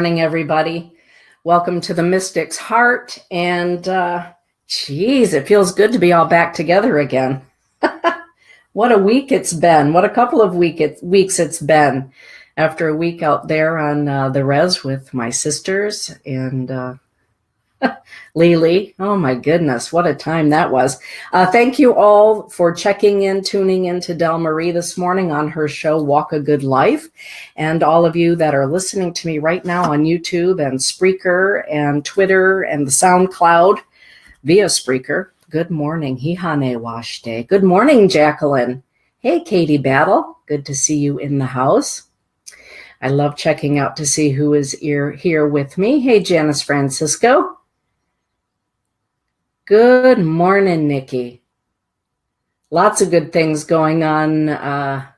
Morning, everybody. Welcome to the Mystic's Heart. And it feels good to be all back together again. What a week it's been. What a couple of weeks it's been. After a week out there on the res with my sisters and Lily. Oh my goodness, what a time that was. Thank you all for tuning in to Del Marie this morning on her show, Walk a Good Life. And all of you that are listening to me right now on YouTube and Spreaker and Twitter and the SoundCloud via Spreaker. Good morning. Hihane Wash Day. Good morning, Jacqueline. Hey, Katie Battle. Good to see you in the house. I love checking out to see who is here with me. Hey, Janice Francisco. Good morning, Nikki. Lots of good things going on up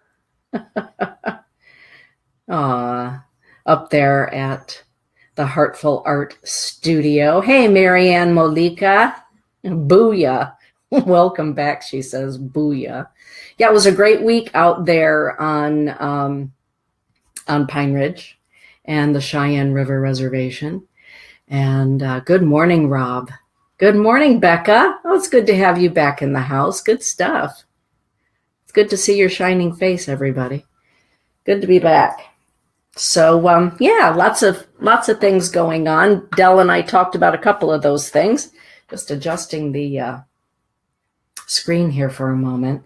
there at the Heartful Art Studio. Hey, Marianne Molika. Booyah. Welcome back, she says. Booyah. Yeah, it was a great week out there on Pine Ridge and the Cheyenne River Reservation. And good morning, Rob. Good morning, Becca. Oh, it's good to have you back in the house. Good stuff. It's good to see your shining face, everybody. Good to be back. So, yeah, lots of things going on. Del and I talked about a couple of those things. Just adjusting the screen here for a moment.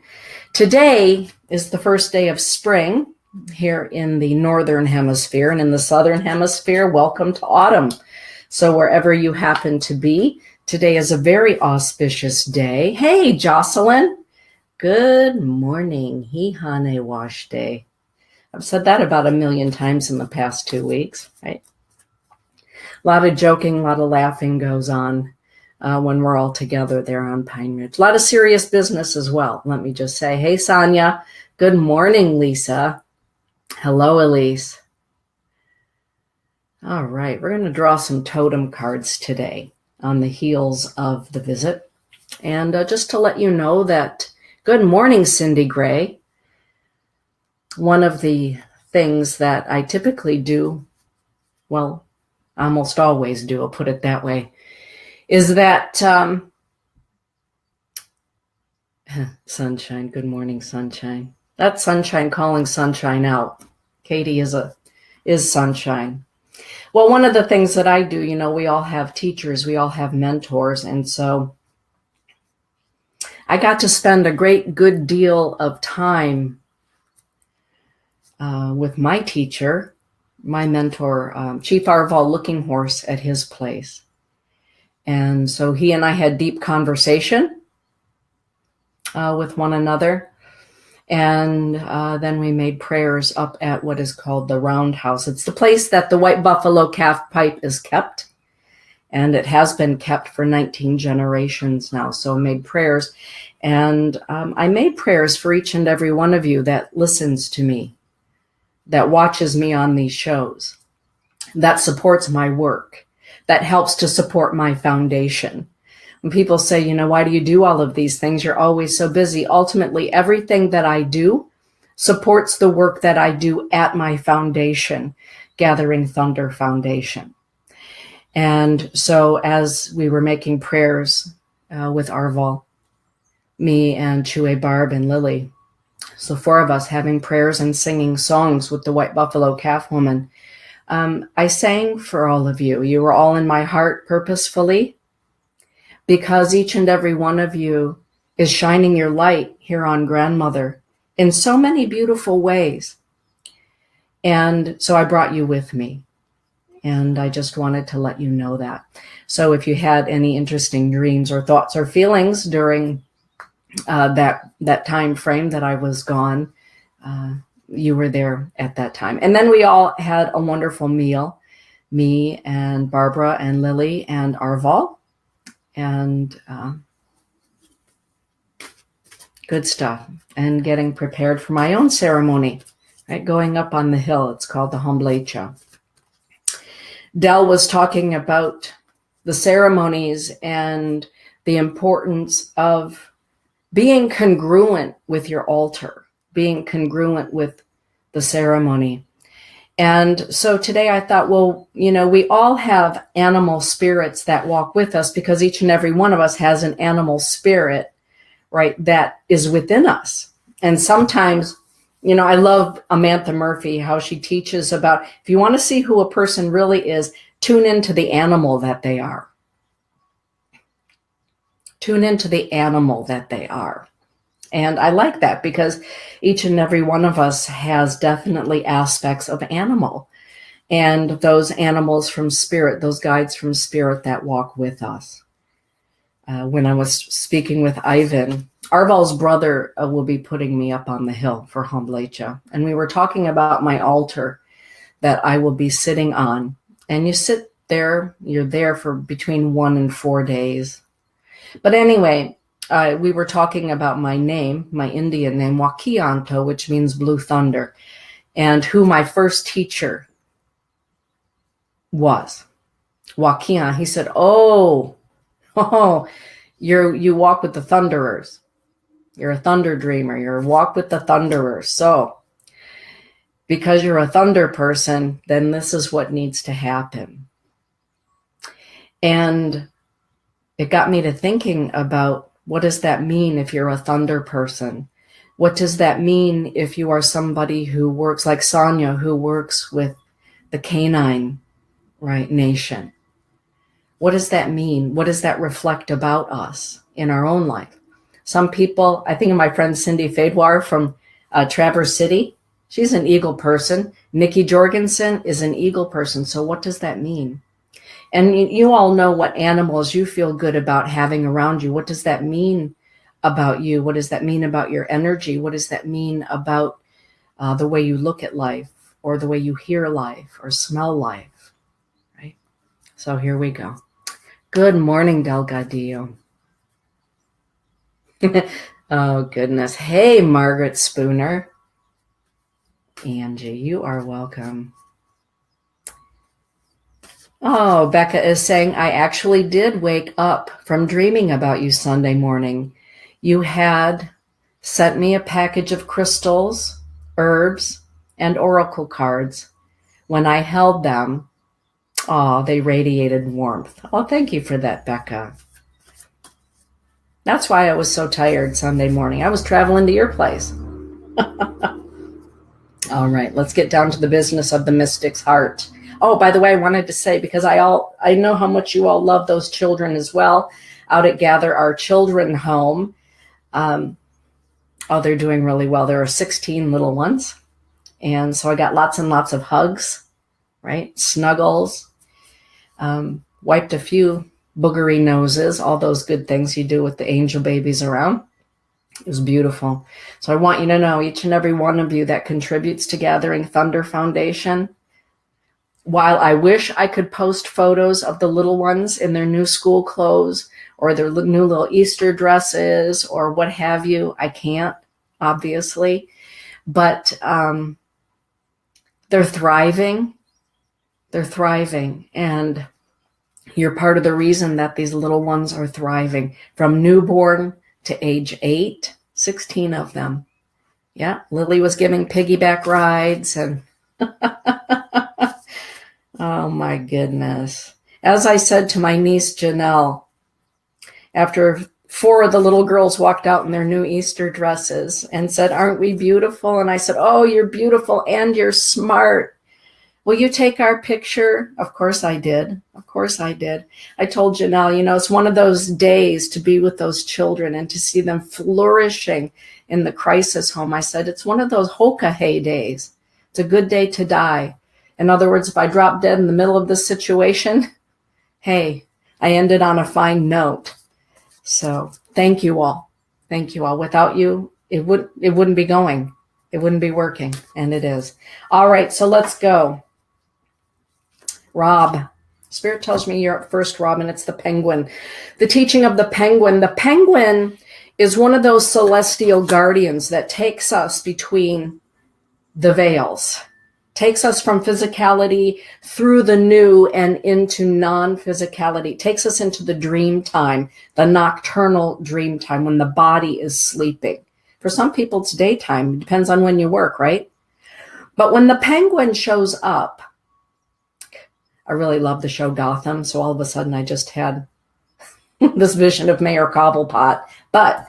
Today is the first day of spring here in the Northern Hemisphere, and in the Southern Hemisphere, welcome to autumn. So wherever you happen to be, today is a very auspicious day. Hey, Jocelyn. Good morning. Hihane Wash Day. I've said that about 1 million times in the past 2 weeks, right? A lot of joking, a lot of laughing goes on when we're all together there on Pine Ridge. A lot of serious business as well, let me just say. Hey, Sonia. Good morning, Lisa. Hello, Elise. All right, we're going to draw some totem cards today on the heels of the visit. And just to let you know that, good morning, Cindy Gray. One of the things that I typically do, well, almost always do, I'll put it that way, is that, sunshine, good morning, sunshine. That's sunshine calling sunshine out. Katie is sunshine. Well, one of the things that I do, we all have teachers, we all have mentors. And so I got to spend a good deal of time with my teacher, my mentor, Chief Arval Looking Horse at his place. And so he and I had deep conversation with one another. And then we made prayers up at what is called the Roundhouse. It's the place that the white buffalo calf pipe is kept. And it has been kept for 19 generations now. So I made prayers. And I made prayers for each and every one of you that listens to me, that watches me on these shows, that supports my work, that helps to support my foundation. When people say, why do you do all of these things? You're always so busy. Ultimately, everything that I do supports the work that I do at my foundation, Gathering Thunder Foundation. And so as we were making prayers with Arval, me and Chue, Barb, and Lily, so 4 of us having prayers and singing songs with the White Buffalo Calf Woman, I sang for all of you. You were all in my heart purposefully, because each and every one of you is shining your light here on Grandmother in so many beautiful ways. And so I brought you with me. And I just wanted to let you know that. So if you had any interesting dreams or thoughts or feelings during that time frame that I was gone, you were there at that time. And then we all had a wonderful meal, me and Barbara and Lily and Arval. And good stuff. And getting prepared for my own ceremony, right? Going up on the hill. It's called the Homblecha. Del was talking about the ceremonies and the importance of being congruent with your altar, being congruent with the ceremony. And so today I thought, well, we all have animal spirits that walk with us because each and every one of us has an animal spirit, right, that is within us. And sometimes, I love Amantha Murphy, how she teaches about if you want to see who a person really is, tune into the animal that they are. Tune into the animal that they are. And I like that because each and every one of us has definitely aspects of animal. And those animals from spirit, those guides from spirit that walk with us. When I was speaking with Ivan, Arval's brother will be putting me up on the hill for Hamblecha. And we were talking about my altar that I will be sitting on. And you sit there, you're there for between 1 and 4 days. But anyway, we were talking about my name, my Indian name, Wakianto, which means blue thunder, and who my first teacher was. Wakian. He said, oh, you walk with the thunderers. You're a thunder dreamer. You're a walk with the thunderers. So because you're a thunder person, then this is what needs to happen. And it got me to thinking about, what does that mean if you're a thunder person? What does that mean if you are somebody who works like Sonia, who works with the canine, right, nation? What does that mean? What does that reflect about us in our own life? Some people, I think of my friend Cindy Fadewar from Traverse City. She's an eagle person. Nikki Jorgensen is an eagle person. So what does that mean? And you all know what animals you feel good about having around you. What does that mean about you? What does that mean about your energy? What does that mean about the way you look at life or the way you hear life or smell life, right? So here we go. Good morning, Delgadillo. Oh, goodness. Hey, Margaret Spooner. Angie, you are welcome. Oh, Becca is saying, I actually did wake up from dreaming about you Sunday morning. You had sent me a package of crystals, herbs, and oracle cards. When I held them, they radiated warmth. Oh, thank you for that, Becca. That's why I was so tired Sunday morning. I was traveling to your place. All right, let's get down to the business of the mystic's heart. Oh, by the way, I wanted to say, because I know how much you all love those children as well, out at Gather Our Children Home. They're doing really well. There are 16 little ones. And so I got lots and lots of hugs, right? Snuggles, wiped a few boogery noses, all those good things you do with the angel babies around. It was beautiful. So I want you to know, each and every one of you that contributes to Gathering Thunder Foundation, while I wish I could post photos of the little ones in their new school clothes or their new little Easter dresses or what have you, I can't, obviously. But they're thriving. They're thriving. And you're part of the reason that these little ones are thriving. From newborn to age 8, 16 of them. Yeah, Lily was giving piggyback rides and... Oh, my goodness. As I said to my niece, Janelle, after 4 of the little girls walked out in their new Easter dresses and said, aren't we beautiful? And I said, oh, you're beautiful and you're smart. Will you take our picture? Of course I did. Of course I did. I told Janelle, it's one of those days to be with those children and to see them flourishing in the crisis home. I said, it's one of those Hokahe days. It's a good day to die. In other words, if I drop dead in the middle of this situation, hey, I ended on a fine note. So thank you all. Thank you all. Without you, it wouldn't be going. It wouldn't be working. And it is. All right, so let's go. Rob. Spirit tells me you're up first, Rob, and it's the penguin. The teaching of the penguin. The penguin is one of those celestial guardians that takes us between the veils. Takes us from physicality through the new and into non-physicality, takes us into the dream time, the nocturnal dream time when the body is sleeping. For some people, it's daytime. It depends on when you work, right? But when the penguin shows up, I really love the show Gotham, so all of a sudden I just had this vision of Mayor Cobblepot. But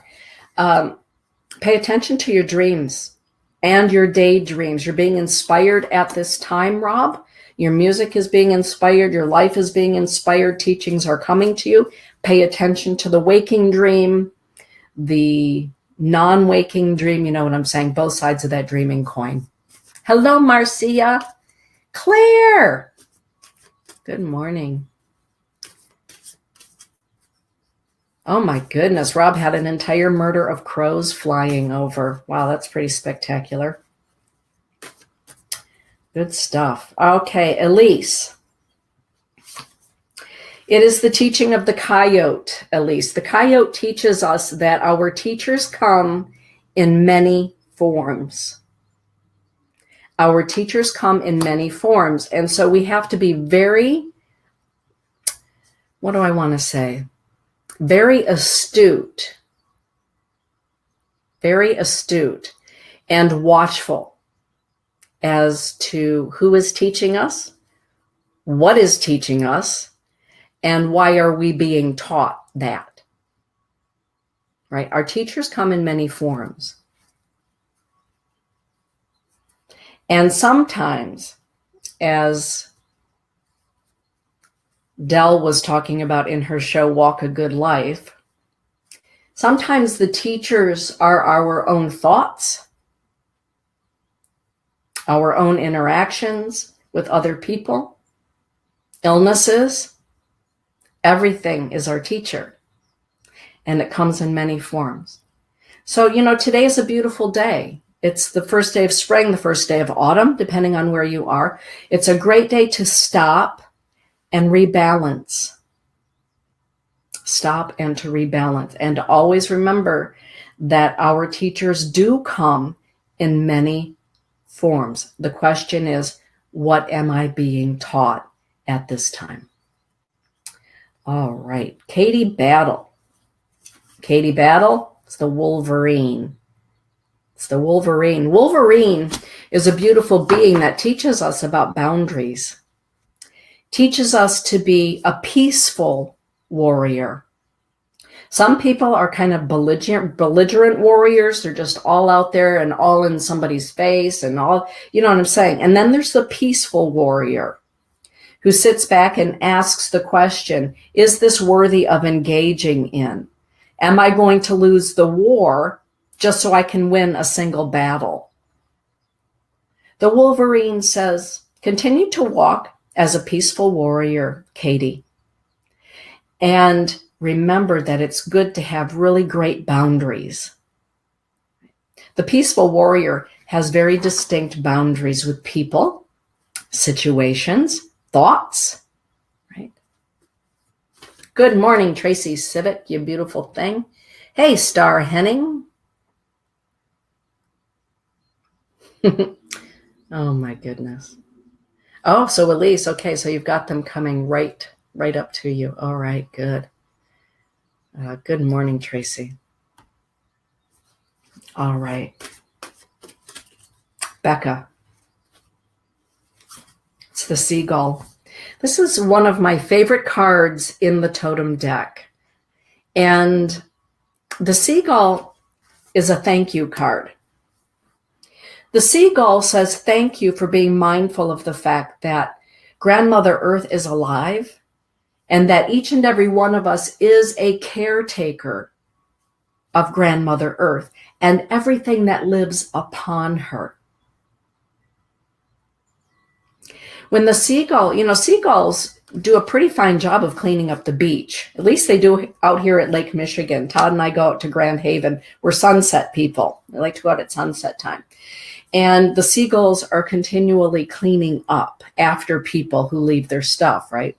pay attention to your dreams and your daydreams. You're being inspired at this time, Rob. Your music is being inspired. Your life is being inspired. Teachings are coming to you. Pay attention to the waking dream, the non-waking dream. You know what I'm saying? Both sides of that dreaming coin. Hello, Marcia. Claire. Good morning. Oh my goodness, Rob had an entire murder of crows flying over. Wow, that's pretty spectacular. Good stuff. Okay, Elise. It is the teaching of the coyote, Elise. The coyote teaches us that our teachers come in many forms. Our teachers come in many forms. And so we have to be very, what do I want to say? Very astute and watchful as to who is teaching us, what is teaching us, and why are we being taught that, right? Our teachers come in many forms. And sometimes, as Dell was talking about in her show, Walk a Good Life, sometimes the teachers are our own thoughts, our own interactions with other people, illnesses. Everything is our teacher, and it comes in many forms. So, you know, today is a beautiful day. It's the first day of spring, the first day of autumn, depending on where you are. It's a great day to stop and rebalance. Stop and to rebalance. And always remember that our teachers do come in many forms. The question is, what am I being taught at this time? All right. Katie Battle. Katie Battle, it's the Wolverine. It's the Wolverine. Wolverine is a beautiful being that teaches us about boundaries. Teaches us to be a peaceful warrior. Some people are kind of belligerent warriors. They're just all out there and all in somebody's face and all, you know what I'm saying? And then there's the peaceful warrior who sits back and asks the question, is this worthy of engaging in? Am I going to lose the war just so I can win a single battle? The Wolverine says, continue to walk as a peaceful warrior, Katie. And remember that it's good to have really great boundaries. The peaceful warrior has very distinct boundaries with people, situations, thoughts, right? Good morning, Tracy Civic, you beautiful thing. Hey, Star Henning. Oh my goodness. Oh, so Elise, okay, so you've got them coming right up to you. All right, good. Good morning, Tracy. All right. Becca. It's the seagull. This is one of my favorite cards in the totem deck. And the seagull is a thank you card. The seagull says thank you for being mindful of the fact that Grandmother Earth is alive and that each and every one of us is a caretaker of Grandmother Earth and everything that lives upon her. When the seagull, you know, seagulls do a pretty fine job of cleaning up the beach. At least they do out here at Lake Michigan. Todd and I go out to Grand Haven. We're sunset people. We like to go out at sunset time. And the seagulls are continually cleaning up after people who leave their stuff, right?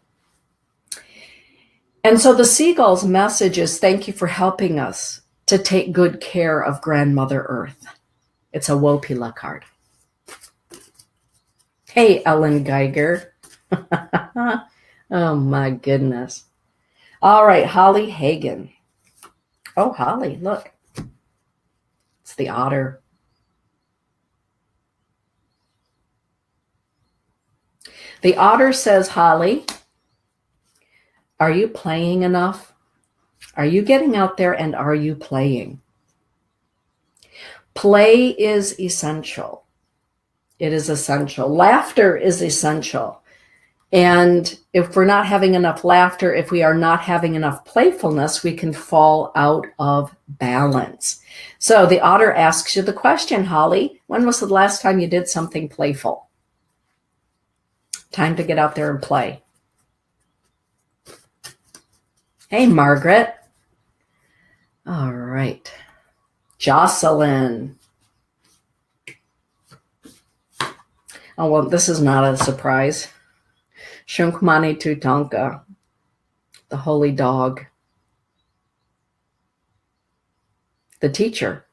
And so the seagull's message is thank you for helping us to take good care of Grandmother Earth. It's a Wopila card. Hey, Ellen Geiger. Oh, my goodness. All right, Holly Hagan. Oh, Holly, look. It's the otter. The otter says, Holly, are you playing enough? Are you getting out there and are you playing? Play is essential. It is essential. Laughter is essential. And if we're not having enough laughter, if we are not having enough playfulness, we can fall out of balance. So the otter asks you the question, Holly, when was the last time you did something playful? Time to get out there and play. Hey, Margaret. All right. Jocelyn. Oh, well, this is not a surprise. Shunkmani Tutanka, the holy dog. The teacher.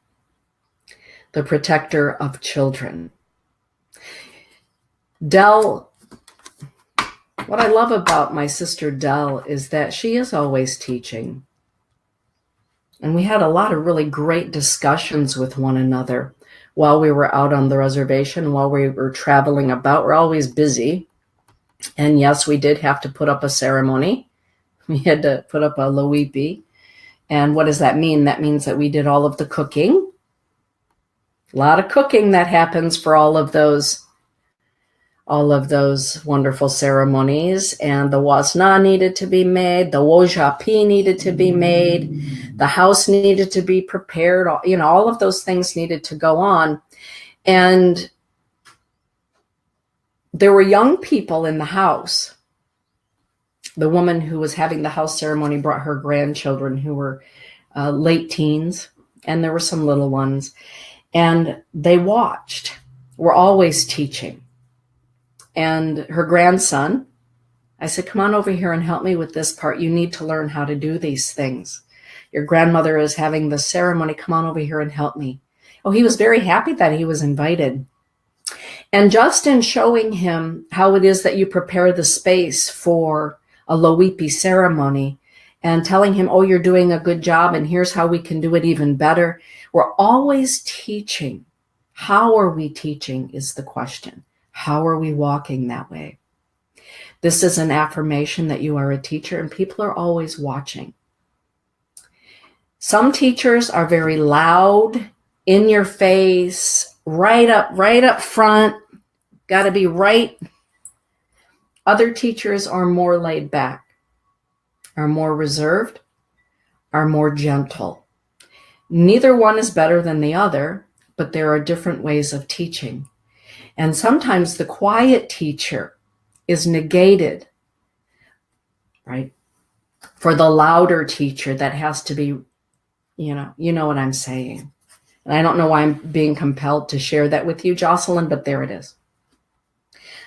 The protector of children. Dell, what I love about my sister Dell is that she is always teaching. And we had a lot of really great discussions with one another while we were out on the reservation, while we were traveling about. We're always busy. And yes, we did have to put up a ceremony. We had to put up a loipi. And what does that mean? That means that we did all of the cooking. A lot of cooking that happens for all of those wonderful ceremonies. And the wasna needed to be made. The wojapi needed to be made. The house needed to be prepared. All of those things needed to go on. And there were young people in the house. The woman who was having the house ceremony brought her grandchildren who were late teens. And there were some little ones. And they watched. We're always teaching. And her grandson, I said, come on over here and help me with this part. You need to learn how to do these things. Your grandmother is having the ceremony. Come on over here and help me. Oh, he was very happy that he was invited. And just in showing him how it is that you prepare the space for a loipi ceremony and telling him, oh, you're doing a good job and here's how we can do it even better. We're always teaching. How are we teaching is the question. How are we walking that way? This is an affirmation that you are a teacher and people are always watching. Some teachers are very loud, in your face, right up front, got to be right. Other teachers are more laid back, are more reserved, are more gentle. Neither one is better than the other, but there are different ways of teaching. And sometimes the quiet teacher is negated, right? For the louder teacher that has to be, you know what I'm saying. And I don't know why I'm being compelled to share that with you, Jocelyn, but there it is.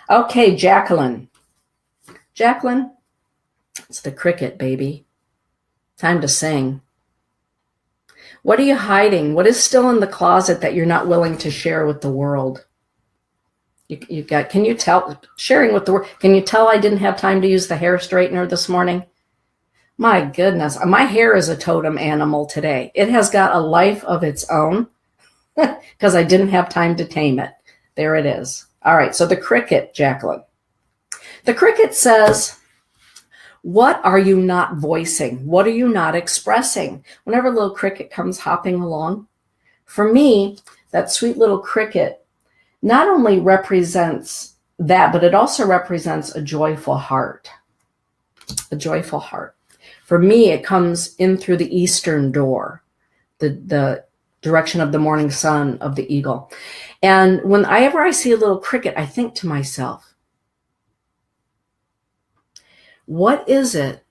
Okay, Jacqueline. Jacqueline, it's the cricket, baby. Time to sing. What are you hiding? What is still in the closet that you're not willing to share with the world? Can you tell, sharing with the world, can you tell I didn't have time to use the hair straightener this morning? My goodness, my hair is a totem animal today. It has got a life of its own because I didn't have time to tame it. There it is. All right, so the cricket, Jacqueline. The cricket says, what are you not voicing? What are you not expressing? Whenever a little cricket comes hopping along, for me, that sweet little cricket not only represents that, but it also represents a joyful heart. A joyful heart. For me, it comes in through the eastern door, the direction of the morning sun of the eagle. And whenever I see a little cricket, I think to myself, what is it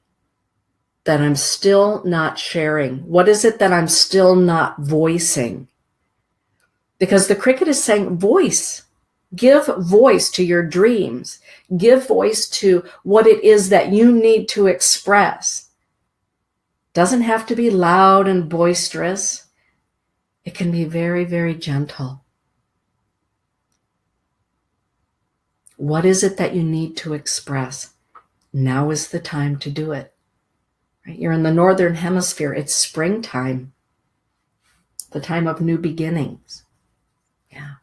that I'm still not sharing? What is it that I'm still not voicing? Because the cricket is saying, voice. Give voice to your dreams. Give voice to what it is that you need to express. Doesn't have to be loud and boisterous. It can be very, very gentle. What is it that you need to express? Now is the time to do it. Right? You're in the northern hemisphere. It's springtime, the time of new beginnings. Yeah.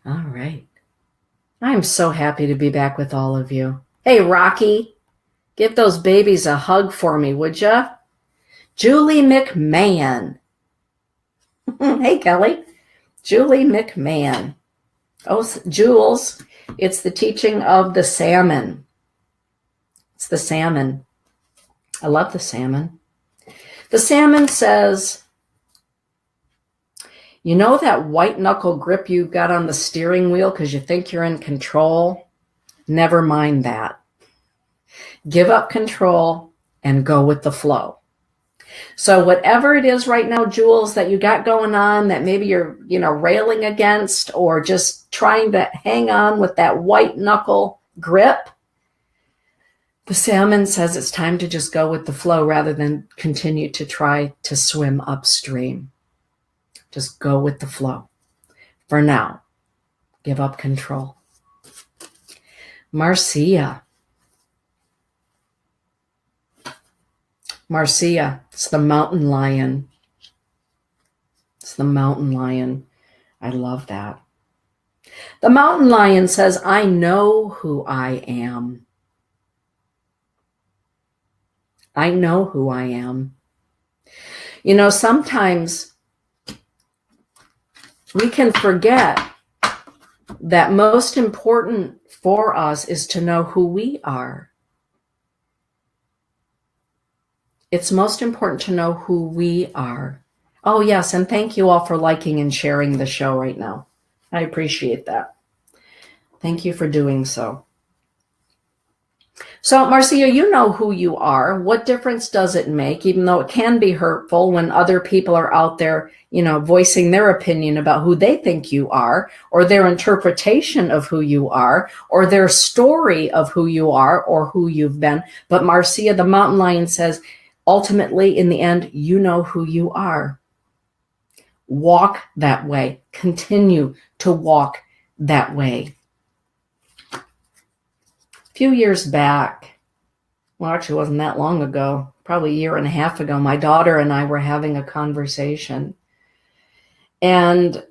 All right. I'm so happy to be back with all of you. Hey, Rocky, give those babies a hug for me, would ya? Julie McMahon. Hey, Kelly. Julie McMahon. Oh, Jules, it's the teaching of the salmon. It's the salmon. I love the salmon. The salmon says, you know that white knuckle grip you got on the steering wheel because you think you're in control? Never mind that. Give up control and go with the flow. So whatever it is right now, Jules, that you got going on that maybe you're, railing against or just trying to hang on with that white knuckle grip, the salmon says it's time to just go with the flow rather than continue to try to swim upstream. Just go with the flow. For now, give up control. Marcia. Marcia, it's the mountain lion. It's the mountain lion. I love that. The mountain lion says, I know who I am. I know who I am. Sometimes we can forget that most important for us is to know who we are. It's most important to know who we are. Oh, yes, and thank you all for liking and sharing the show right now. I appreciate that. Thank you for doing so. So, Marcia, you know who you are. What difference does it make, even though it can be hurtful when other people are out there, voicing their opinion about who they think you are, or their interpretation of who you are, or their story of who you are or who you've been. But Marcia, the mountain lion, says, ultimately, in the end, you know who you are. Walk that way. Continue to walk that way. A few years back, well, actually it wasn't that long ago, probably a year and a half ago, my daughter and I were having a conversation. And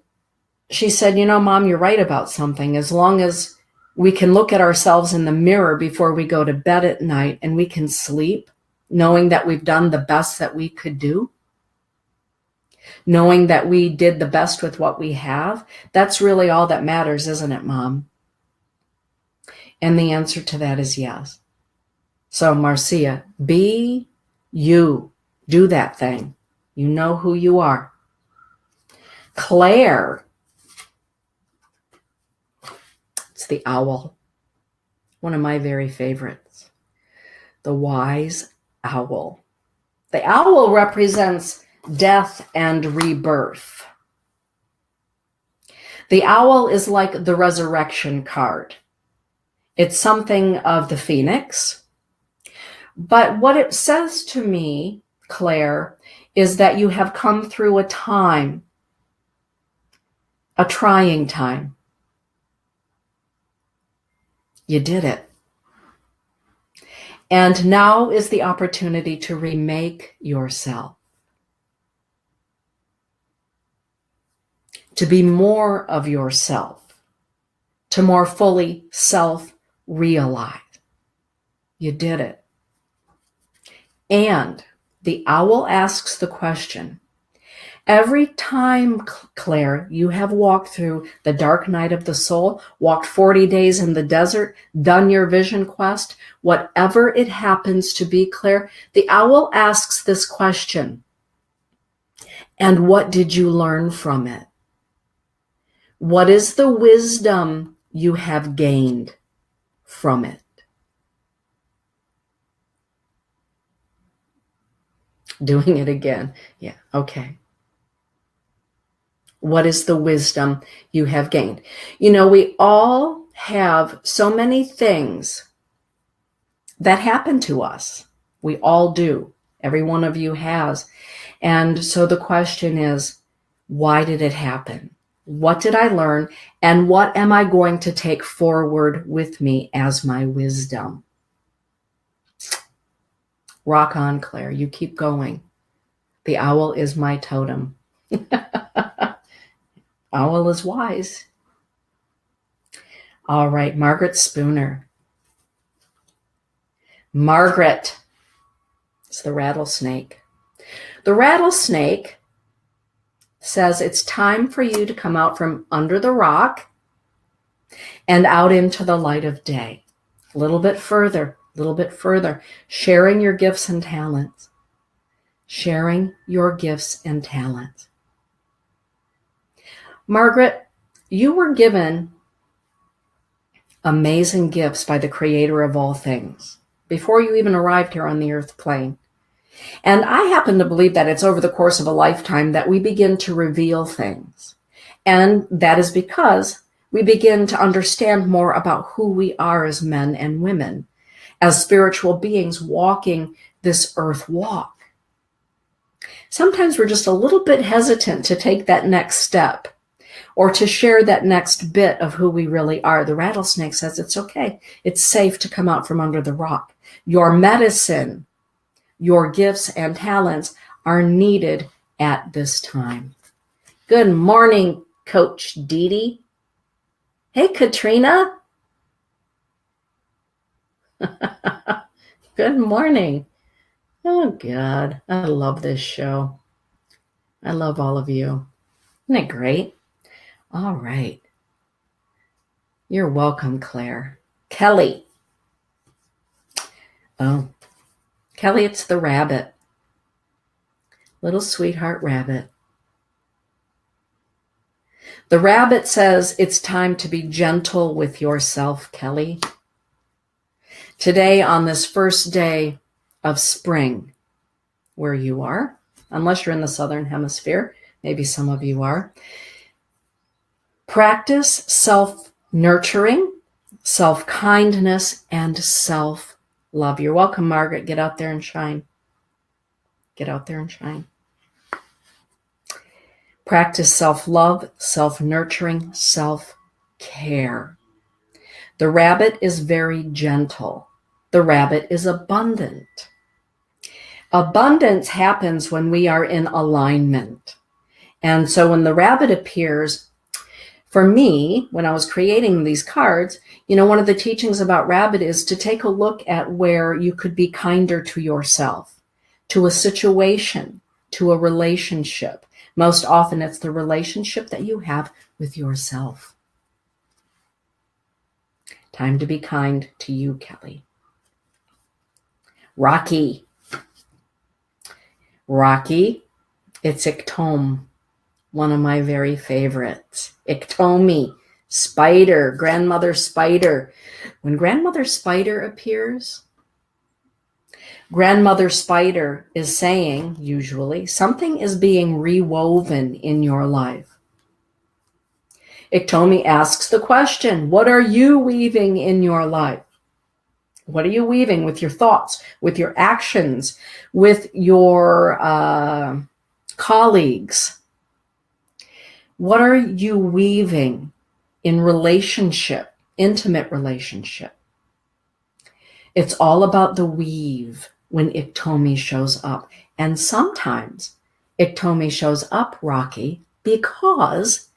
she said, Mom, you're right about something. As long as we can look at ourselves in the mirror before we go to bed at night and we can sleep, knowing that we've done the best that we could do, knowing that we did the best with what we have, that's really all that matters, isn't it, Mom? And the answer to that is yes. So, Marcia, be you. Do that thing. You know who you are. Claire. It's the owl. One of my very favorites. The wise owl. The owl represents death and rebirth. The owl is like the resurrection card. It's something of the phoenix. But what it says to me, Claire, is that you have come through a time, a trying time. You did it. And now is the opportunity to remake yourself. To be more of yourself. To more fully self-realize. You did it. And the owl asks the question, every time, Claire, you have walked through the dark night of the soul, walked 40 days in the desert, done your vision quest, whatever it happens to be, Claire, the owl asks this question, and what did you learn from it? What is the wisdom you have gained from it? Doing it again. Yeah, okay. What is the wisdom you have gained? We all have so many things that happen to us. We all do. Every one of you has. And so the question is, why did it happen? What did I learn? And what am I going to take forward with me as my wisdom? Rock on, Claire. You keep going. The owl is my totem. Owl is wise. All right, Margaret Spooner. Margaret. It's the rattlesnake. The rattlesnake says it's time for you to come out from under the rock and out into the light of day. A little bit further, sharing your gifts and talents. Sharing your gifts and talents. Margaret, you were given amazing gifts by the Creator of all things before you even arrived here on the earth plane. And I happen to believe that it's over the course of a lifetime that we begin to reveal things. And that is because we begin to understand more about who we are as men and women, as spiritual beings walking this earth walk. Sometimes we're just a little bit hesitant to take that next step or to share that next bit of who we really are. The rattlesnake says it's okay. It's safe to come out from under the rock. Your medicine, your gifts and talents are needed at this time. Good morning, Coach Dee Dee. Hey, Katrina. Good morning. Oh, God. I love this show. I love all of you. Isn't it great? All right. You're welcome, Claire. Kelly. Oh, Kelly, it's the rabbit. Little sweetheart rabbit. The rabbit says it's time to be gentle with yourself, Kelly. Today, on this first day of spring, where you are, unless you're in the Southern Hemisphere, maybe some of you are, practice self-nurturing, self-kindness, and self-love. You're welcome, Margaret. Get out there and shine. Get out there and shine. Practice self-love, self-nurturing, self-care. The rabbit is very gentle. The rabbit is abundant. Abundance happens when we are in alignment. And so when the rabbit appears, for me, when I was creating these cards, one of the teachings about rabbit is to take a look at where you could be kinder to yourself, to a situation, to a relationship. Most often it's the relationship that you have with yourself. Time to be kind to you, Kelly. Rocky. Rocky, it's Iktom, one of my very favorites. Iktomi, spider, grandmother spider. When grandmother spider appears, grandmother spider is saying, usually, something is being rewoven in your life. Iktomi asks the question, what are you weaving in your life? What are you weaving with your thoughts, with your actions, with your colleagues? What are you weaving in relationship, intimate relationship? It's all about the weave when Iktomi shows up. And sometimes Iktomi shows up, Rocky, because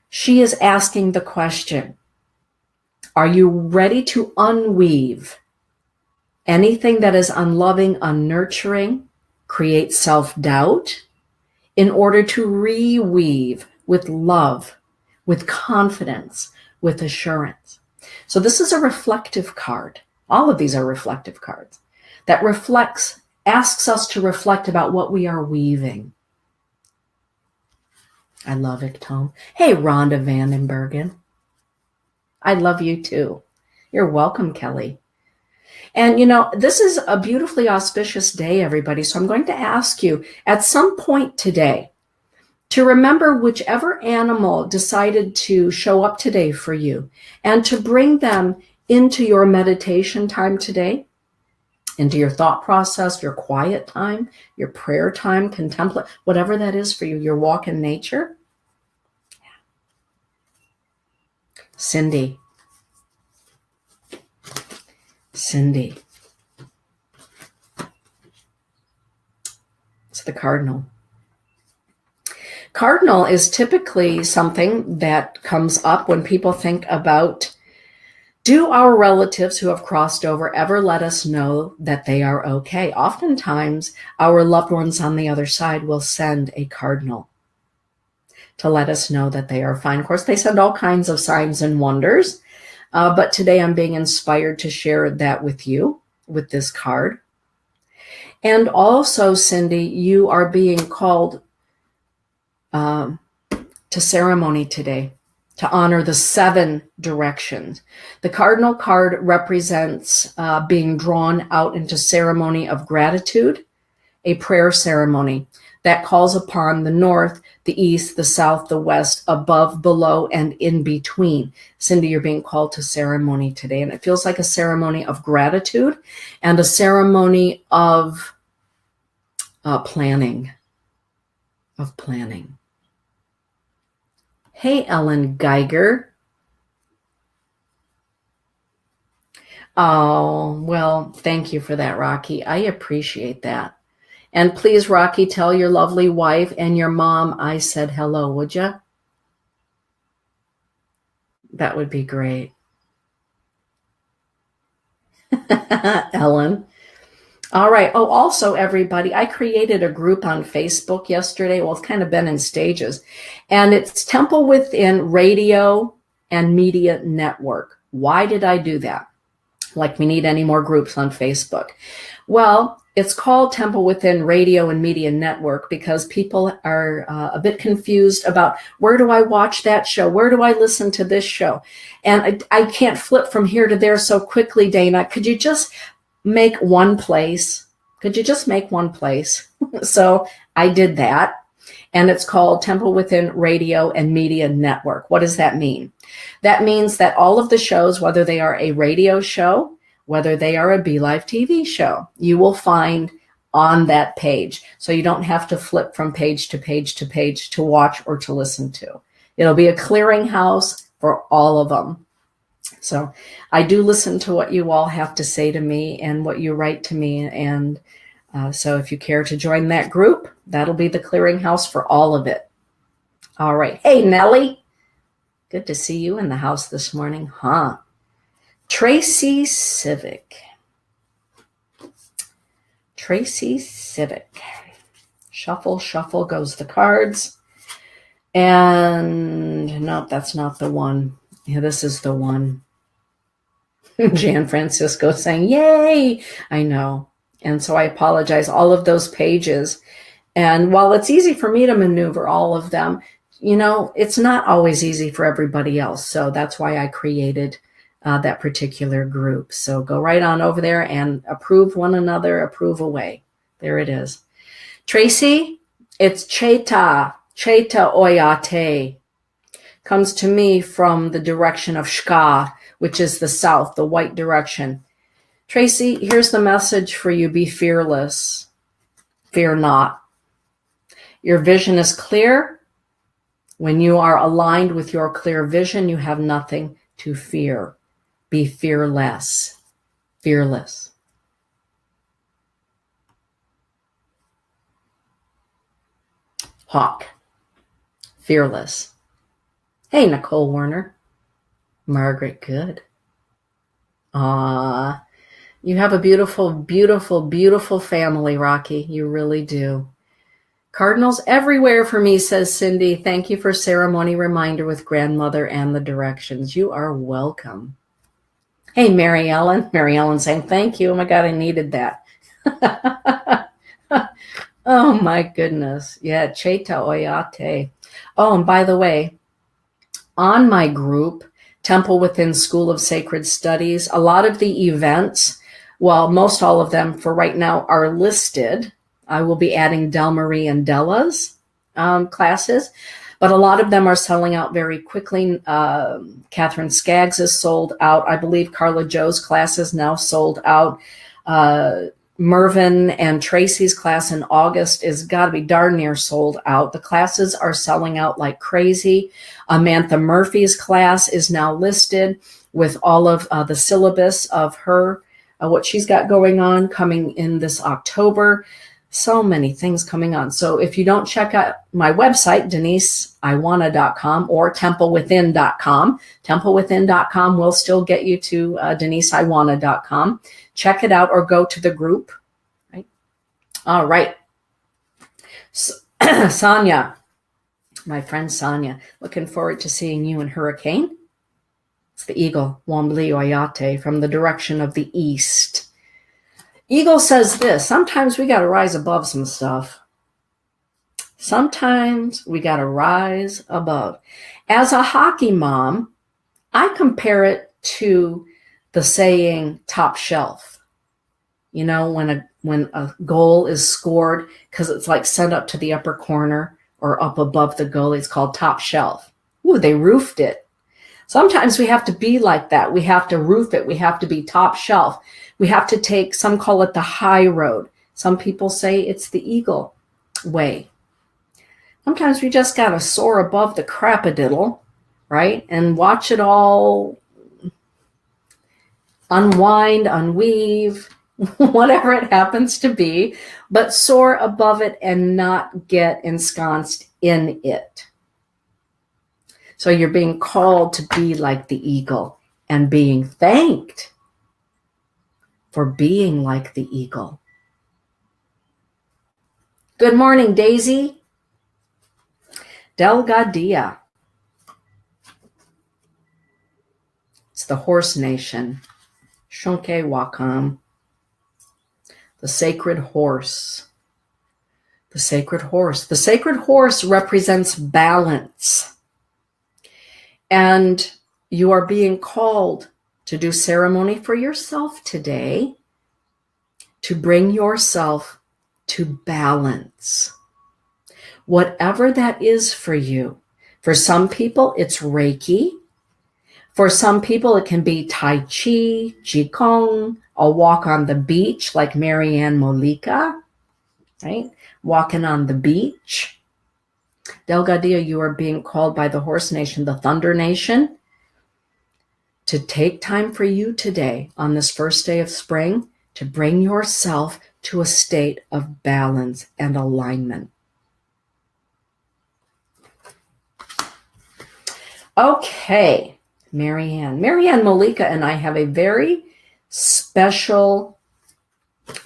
she is asking the question, are you ready to unweave anything that is unloving, unnurturing, create self-doubt, in order to reweave with love, with confidence, with assurance? So this is a reflective card. All of these are reflective cards that asks us to reflect about what we are weaving. I love it, Tom. Hey, Rhonda Vandenbergen. I love you too. You're welcome, Kelly. And this is a beautifully auspicious day, everybody. So I'm going to ask you at some point today to remember whichever animal decided to show up today for you and to bring them into your meditation time today, into your thought process, your quiet time, your prayer time, contemplate, whatever that is for you, your walk in nature. Cindy. It's the cardinal. Cardinal is typically something that comes up when people think about Do our relatives who have crossed over ever let us know that they are okay? Oftentimes, our loved ones on the other side will send a cardinal to let us know that they are fine. Of course, they send all kinds of signs and wonders, but today I'm being inspired to share that with you with this card. And also, Cindy, you are being called to ceremony today to honor the 7 directions. The cardinal card represents being drawn out into ceremony of gratitude, a prayer ceremony that calls upon the north, the east, the south, the west, above, below, and in between. Cindy, you're being called to ceremony today, and it feels like a ceremony of gratitude and a ceremony of planning. Hey, Ellen Geiger. Oh, well, thank you for that, Rocky. I appreciate that. And please, Rocky, tell your lovely wife and your mom I said hello, would you? That would be great. Ellen. All right. Oh, also, everybody, I created a group on Facebook yesterday. Well, it's kind of been in stages. And it's Temple Within Radio and Media Network. Why did I do that? Like we need any more groups on Facebook. Well, it's called Temple Within Radio and Media Network because people are a bit confused about where do I watch that show? Where do I listen to this show? And I can't flip from here to there so quickly, Dana. Could you just make one place? Could you just make one place? So I did that. And it's called Temple Within Radio and Media Network. What does that mean? That means that all of the shows, whether they are a radio show, whether they are a BeLive TV show, you will find on that page. So you don't have to flip from page to page to page to watch or to listen to. It'll be a clearinghouse for all of them. So I do listen to what you all have to say to me and what you write to me. And so if you care to join that group, that'll be the clearinghouse for all of it. All right. Hey, Nellie. Good to see you in the house this morning, huh? Tracy Civic. Shuffle, shuffle goes the cards. And no, that's not the one. Yeah, this is the one. Jan Francisco saying, yay! I know. And so I apologize. All of those pages. And while it's easy for me to maneuver all of them, you know, it's not always easy for everybody else. So that's why I created that particular group. So go right on over there and approve one another, approve away. There it is. Tracy, it's Cheta Oyate. Comes to me from the direction of Shka, which is the south, the white direction. Tracy, here's the message for you. Be fearless. Fear not. Your vision is clear. When you are aligned with your clear vision, you have nothing to fear. Be fearless. Fearless. Hawk. Fearless. Hey, Nicole Werner. Margaret Good. You have a beautiful, beautiful, beautiful family, Rocky. You really do. Cardinals everywhere for me, says Cindy. Thank you for ceremony reminder with grandmother and the directions. You are welcome. Hey, Mary Ellen. Mary Ellen saying thank you. Oh my God, I needed that. Oh my goodness. Yeah, Cheta Oyate. Oh, and by the way, on my group, Temple Within School of Sacred Studies, a lot of the events, well, most all of them for right now are listed. I will be adding Del Marie and Della's classes, but a lot of them are selling out very quickly. Catherine Skaggs is sold out. I believe Carla Joe's class is now sold out. Mervyn and Tracy's class in August is got to be darn near sold out. The classes are selling out like crazy. Amantha Murphy's class is now listed with all of the syllabus of her, what she's got going on coming in this October. So many things coming on. So if you don't check out my website, deniseiwaniw.com or templewithin.com, templewithin.com will still get you to deniseiwaniw.com. Check it out or go to the group. Right? All right. So, Sonia, my friend Sonia, looking forward to seeing you in Hurricane. It's the eagle, Wambli Oyate, from the direction of the east. Eagle says this: sometimes we got to rise above some stuff. Sometimes we got to rise above. As a hockey mom, I compare it to the saying top shelf. You know, when a goal is scored, because it's like sent up to the upper corner or up above the goalie, it's called top shelf. Ooh, they roofed it. Sometimes we have to be like that. We have to roof it. We have to be top shelf. We have to take, some call it the high road. Some people say it's the eagle way. Sometimes we just got to soar above the crap-a-diddle, right? And watch it all unwind, unweave, whatever it happens to be, but soar above it and not get ensconced in it. So you're being called to be like the eagle and being thanked for being like the eagle. Good morning, Daisy. Delgadilla. It's the horse nation. Shonke Wakam. The sacred horse. The sacred horse. The sacred horse represents balance. And you are being called to do ceremony for yourself today, to bring yourself to balance. Whatever that is for you. For some people, it's Reiki. For some people, it can be Tai Chi, Qigong, a walk on the beach like Marianne Molika, right? Walking on the beach. Delgadillo, you are being called by the Horse Nation, the Thunder Nation, to take time for you today on this first day of spring to bring yourself to a state of balance and alignment. Okay, Marianne. Marianne Molika and I have a very special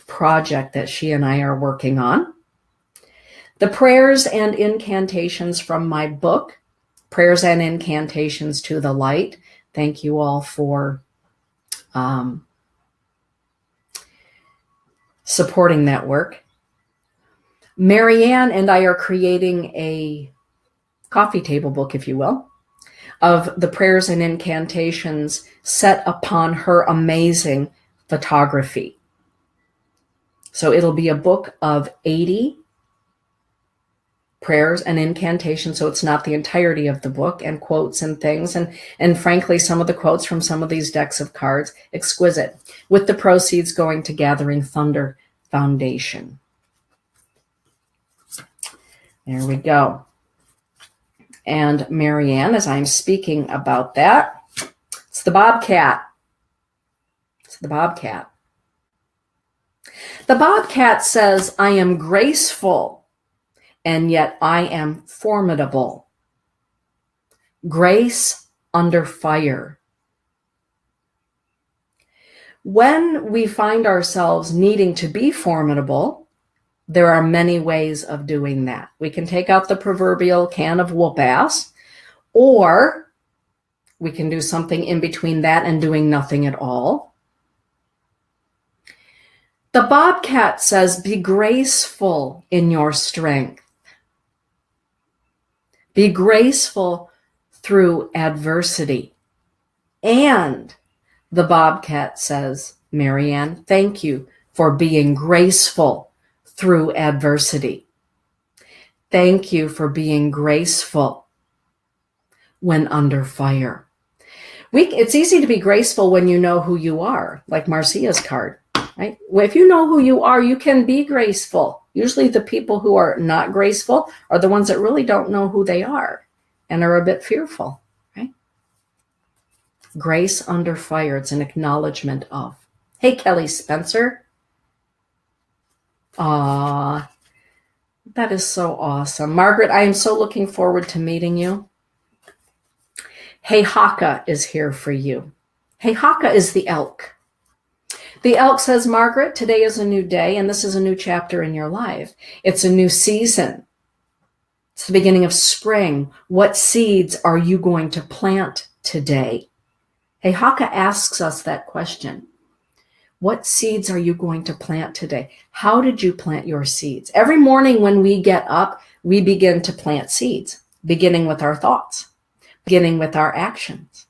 project that she and I are working on. The prayers and incantations from my book, Prayers and Incantations to the Light. Thank you all for supporting that work. Marianne and I are creating a coffee table book, if you will, of the prayers and incantations set upon her amazing photography. So it'll be a book of 80 prayers and incantations, so it's not the entirety of the book, and quotes and things. And frankly, some of the quotes from some of these decks of cards, exquisite, with the proceeds going to Gathering Thunder Foundation. There we go. And Marianne, as I'm speaking about that, it's the bobcat. It's the bobcat. The bobcat says, I am graceful, and yet I am formidable. Grace under fire. When we find ourselves needing to be formidable, there are many ways of doing that. We can take out the proverbial can of whoop ass, or we can do something in between that and doing nothing at all. The bobcat says, be graceful in your strength. Be graceful through adversity. And the bobcat says, Marianne, thank you for being graceful through adversity. Thank you for being graceful when under fire. It's easy to be graceful when you know who you are, like Marcia's card, right? If you know who you are, you can be graceful. Usually the people who are not graceful are the ones that really don't know who they are and are a bit fearful, right? Grace under fire, it's an acknowledgement of. Hey, Kelly Spencer. Aw, that is so awesome. Margaret, I am so looking forward to meeting you. Hey Haka is here for you. Hey Haka is the elk. The elk says, Margaret, today is a new day, and this is a new chapter in your life. It's a new season. It's the beginning of spring. What seeds are you going to plant today? Hey Haka asks us that question. What seeds are you going to plant today? How did you plant your seeds? Every morning when we get up, we begin to plant seeds, beginning with our thoughts, beginning with our actions.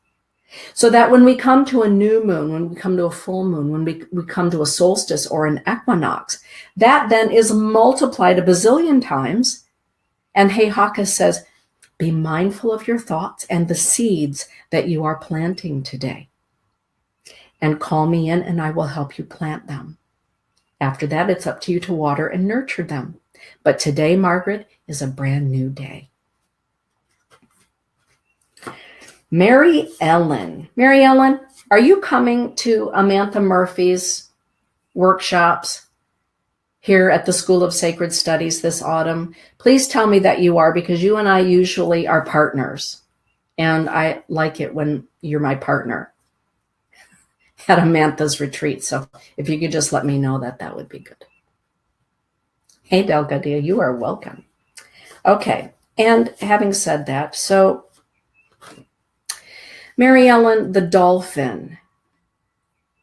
So that when we come to a new moon, when we come to a full moon, when we come to a solstice or an equinox, that then is multiplied a bazillion times. And Hey Haka says, be mindful of your thoughts and the seeds that you are planting today. And call me in and I will help you plant them. After that, it's up to you to water and nurture them. But today, Margaret, is a brand new day. Mary Ellen. Mary Ellen, are you coming to Amantha Murphy's workshops here at the School of Sacred Studies this autumn? Please tell me that you are, because you and I usually are partners. And I like it when you're my partner at Amantha's retreat. So if you could just let me know that, that would be good. Hey, Delgadia, you are welcome. Okay, and having said that, so Mary Ellen, the dolphin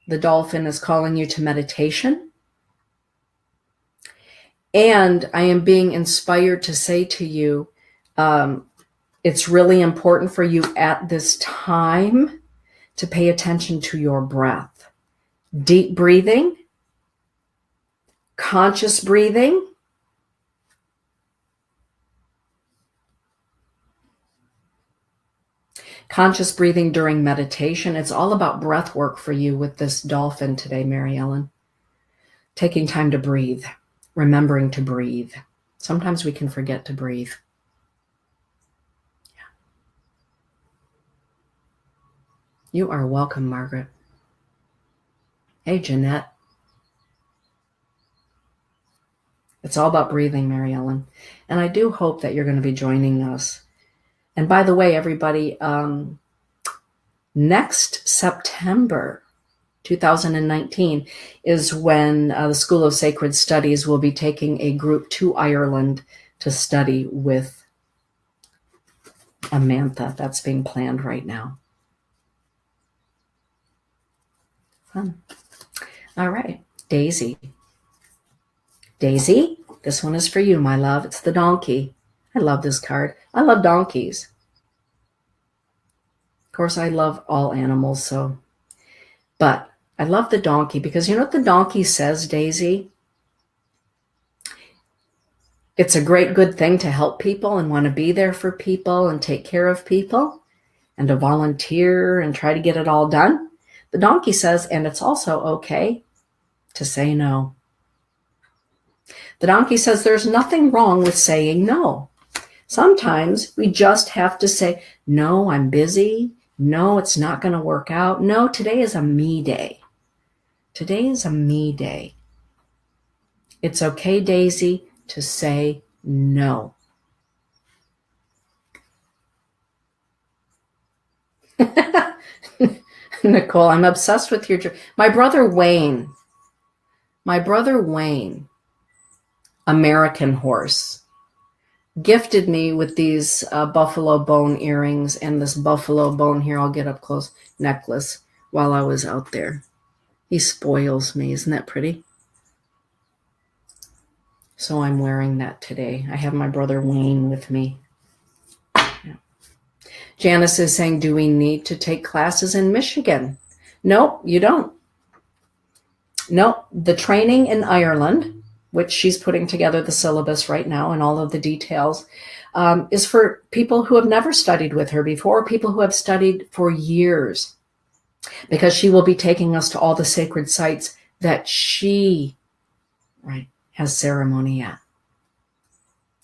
is calling you to meditation. And I am being inspired to say to you, it's really important for you at this time to pay attention to your breath. Deep breathing, conscious breathing, conscious breathing during meditation. It's all about breath work for you with this dolphin today, Mary Ellen. Taking time to breathe, remembering to breathe. Sometimes we can forget to breathe. Yeah. You are welcome, Margaret. Hey, Jeanette. It's all about breathing, Mary Ellen. And I do hope that you're going to be joining us. And by the way, everybody, next September 2019 is when the School of Sacred Studies will be taking a group to Ireland to study with Amantha. That's being planned right now. Fun. All right, Daisy. Daisy, this one is for you, my love. It's the donkey. I love this card. I love donkeys. Of course, I love all animals, but I love the donkey because you know what the donkey says, Daisy? It's a great good thing to help people and want to be there for people and take care of people and to volunteer and try to get it all done. The donkey says, and it's also okay to say no. The donkey says there's nothing wrong with saying no. Sometimes we just have to say, no, I'm busy. No, it's not going to work out. No, today is a me day. Today is a me day. It's okay, Daisy, to say no. Nicole, I'm obsessed with your... My brother Wayne, American horse, gifted me with these buffalo bone earrings and this buffalo bone, here, I'll get up close, necklace while I was out there. He spoils me. Isn't that pretty? So I'm wearing that today. I have my brother Wayne with me. Yeah. Janice is saying, do we need to take classes in Michigan? Nope, you don't. Nope, the training in Ireland, which she's putting together the syllabus right now and all of the details, is for people who have never studied with her before, people who have studied for years, because she will be taking us to all the sacred sites that she, right, has ceremony at.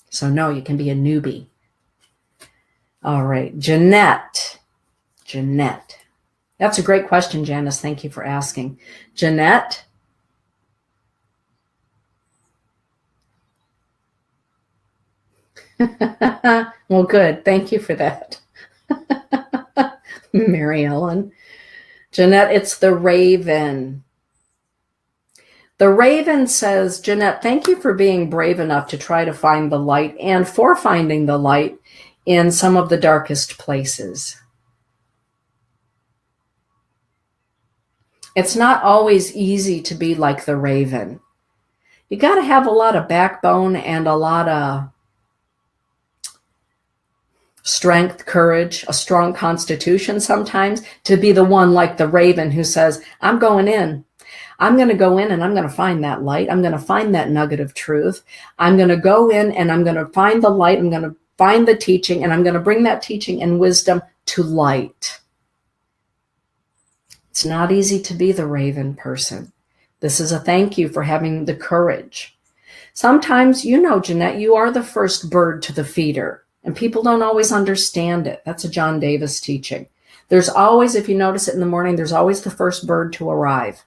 So no, you can be a newbie. All right, Jeanette. That's a great question, Janice. Thank you for asking. Jeanette, Well, good. Thank you for that. Mary Ellen. Jeanette, it's the raven. The raven says, Jeanette, thank you for being brave enough to try to find the light and for finding the light in some of the darkest places. It's not always easy to be like the raven. You got to have a lot of backbone and a lot of strength, courage, a strong constitution sometimes to be the one like the raven who says, I'm going in. I'm going to go in and I'm going to find that light. I'm going to find that nugget of truth. I'm going to go in and I'm going to find the light. I'm going to find the teaching and I'm going to bring that teaching and wisdom to light. It's not easy to be the raven person. This is a thank you for having the courage. Sometimes, you know, Jeanette, you are the first bird to the feeder, and people don't always understand it. That's a John Davis teaching. There's always, if you notice it in the morning, there's always the first bird to arrive.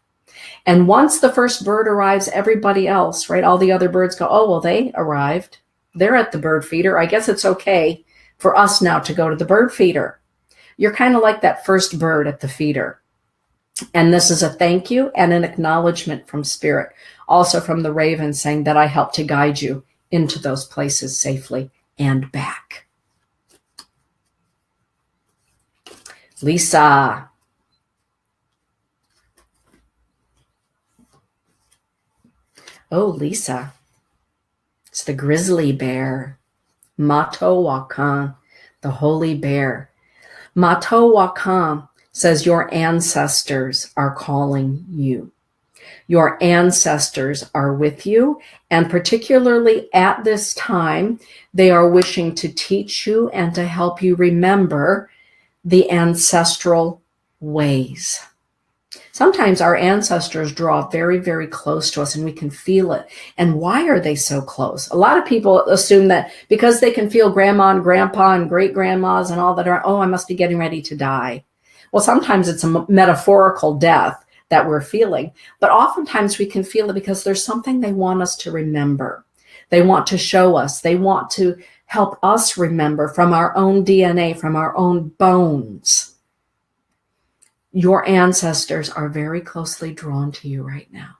And once the first bird arrives, everybody else, right, all the other birds go, oh, well, they arrived. They're at the bird feeder. I guess it's okay for us now to go to the bird feeder. You're kind of like that first bird at the feeder. And this is a thank you and an acknowledgement from Spirit, also from the raven saying that I help to guide you into those places safely and back. Lisa. Oh, Lisa. It's the grizzly bear. Matowakan, the holy bear. Matowakan says your ancestors are calling you. Your ancestors are with you, and particularly at this time, they are wishing to teach you and to help you remember the ancestral ways. Sometimes our ancestors draw very, very close to us and we can feel it. And why are they so close? A lot of people assume that because they can feel grandma and grandpa and great grandmas and all that are, oh, I must be getting ready to die. Well, sometimes it's a metaphorical death that we're feeling, but oftentimes we can feel it because there's something they want us to remember. They want to show us. They want to help us remember from our own DNA, from our own bones. Your ancestors are very closely drawn to you right now.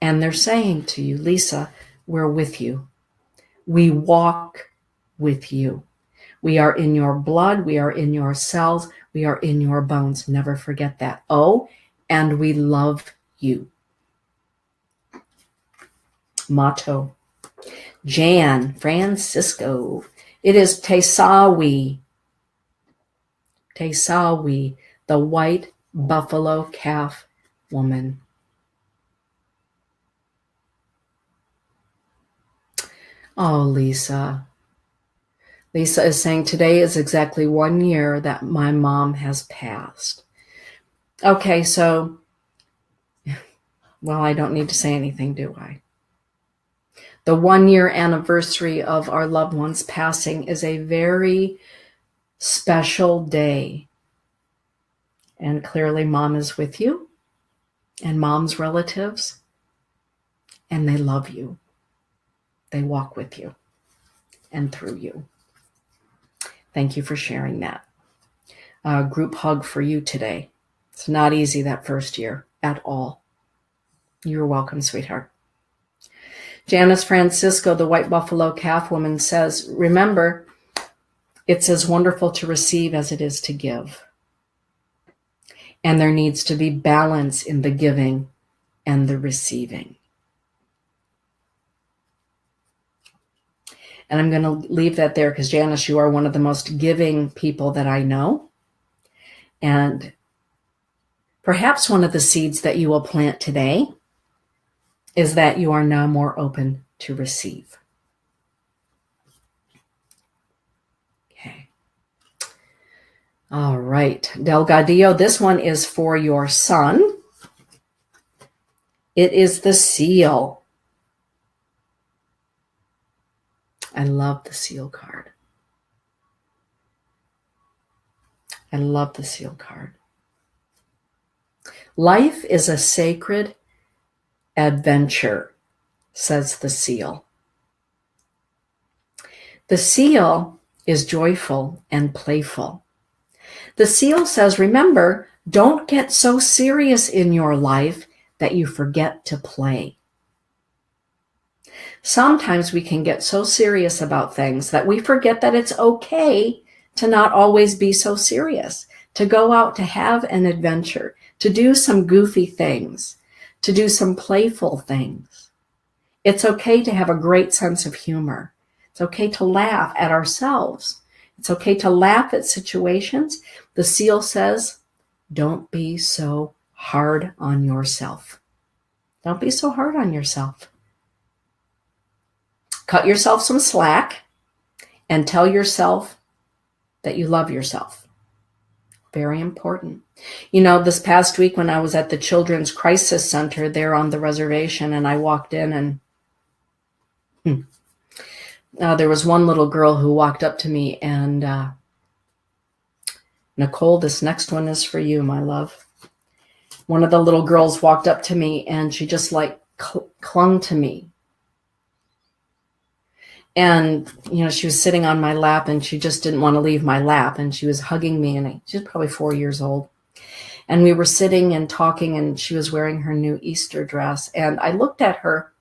And they're saying to you, Lisa, we're with you. We walk with you. We are in your blood. We are in your cells. We are in your bones. Never forget that. Oh, and we love you. Motto. Jan Francisco. It is Tesawi. Tesawi, the white buffalo calf woman. Oh, Lisa. Lisa is saying today is exactly 1 year that my mom has passed. Okay, so, well, I don't need to say anything, do I? The 1 year anniversary of our loved one's passing is a very special day. And clearly mom is with you and mom's relatives, and they love you. They walk with you and through you. Thank you for sharing that. Group hug for you today. It's not easy that first year at all. You're welcome, sweetheart. Janice Francisco, the white buffalo calf woman, says, remember, it's as wonderful to receive as it is to give. And there needs to be balance in the giving and the receiving. And I'm going to leave that there because, Janice, you are one of the most giving people that I know. And perhaps one of the seeds that you will plant today is that you are now more open to receive. Okay. All right. Delgadillo, this one is for your son. It is the seal. I love the seal card. I love the seal card. Life is a sacred adventure, says the seal. The seal is joyful and playful. The seal says, remember, don't get so serious in your life that you forget to play. Sometimes we can get so serious about things that we forget that it's okay to not always be so serious, to go out to have an adventure, to do some goofy things, to do some playful things. It's okay to have a great sense of humor. It's okay to laugh at ourselves. It's okay to laugh at situations. The seal says, don't be so hard on yourself. Don't be so hard on yourself. Cut yourself some slack and tell yourself that you love yourself. Very important. You know, this past week when I was at the Children's Crisis Center there on the reservation, and I walked in and there was one little girl who walked up to me and, Nicole, this next one is for you, my love. One of the little girls walked up to me and she just like clung to me. And, you know, she was sitting on my lap and she just didn't want to leave my lap. And she was hugging me, and she was probably 4 years old. And we were sitting and talking, and she was wearing her new Easter dress. And I looked at her.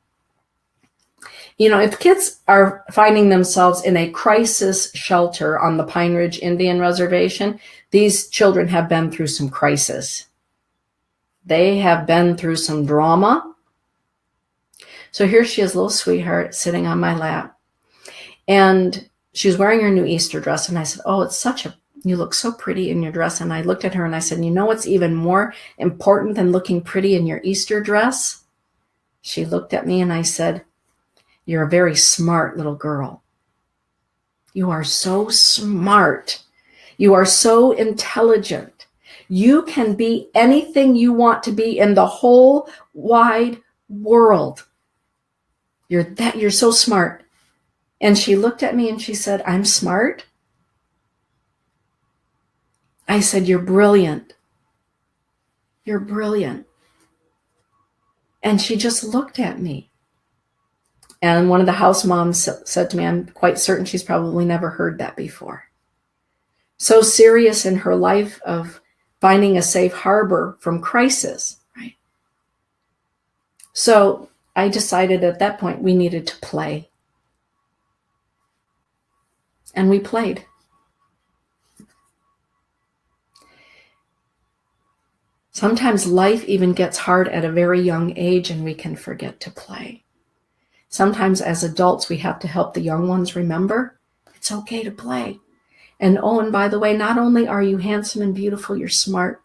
You know, if kids are finding themselves in a crisis shelter on the Pine Ridge Indian Reservation, these children have been through some crisis. They have been through some drama. So here she is, little sweetheart, sitting on my lap. And she was wearing her new Easter dress. And I said, oh, you look so pretty in your dress. And I looked at her and I said, you know what's even more important than looking pretty in your Easter dress? She looked at me and I said, you're a very smart little girl. You are so smart. You are so intelligent. You can be anything you want to be in the whole wide world. You're so smart. And she looked at me and she said, I'm smart? I said, you're brilliant. You're brilliant. And she just looked at me. And one of the house moms said to me, I'm quite certain she's probably never heard that before. So serious in her life of finding a safe harbor from crisis, right? So I decided at that point we needed to play. And we played. Sometimes life even gets hard at a very young age and we can forget to play. Sometimes as adults, we have to help the young ones remember it's okay to play. And oh, and by the way, not only are you handsome and beautiful, you're smart.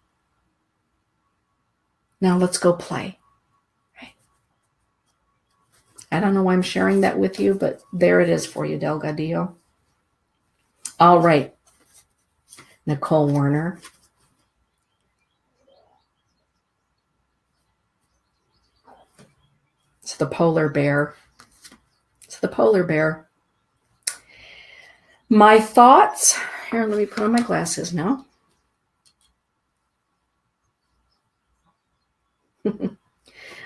Now let's go play. Right? I don't know why I'm sharing that with you, but there it is for you, Delgadillo. All right, Nicole Werner. It's the polar bear. It's the polar bear. My thoughts. Here, let me put on my glasses now.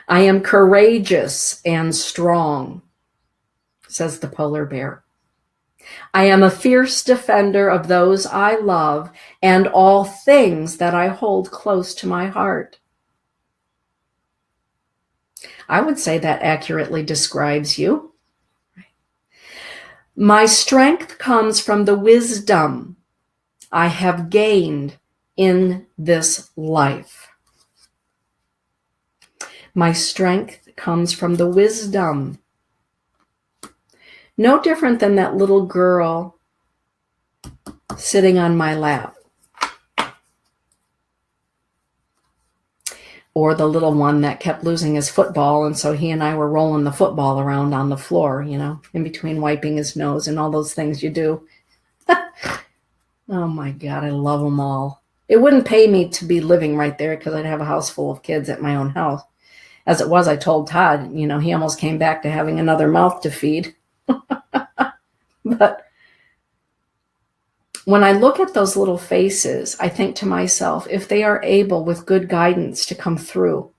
I am courageous and strong, says the polar bear. I am a fierce defender of those I love and all things that I hold close to my heart. I would say that accurately describes you. My strength comes from the wisdom I have gained in this life. My strength comes from the wisdom. No different than that little girl sitting on my lap. Or the little one that kept losing his football, and so he and I were rolling the football around on the floor, you know, in between wiping his nose and all those things you do. Oh my God, I love them all. It wouldn't pay me to be living right there because I'd have a house full of kids at my own house. As it was, I told Todd, you know, he almost came back to having another mouth to feed. But when I look at those little faces, I think to myself, if they are able with good guidance to come through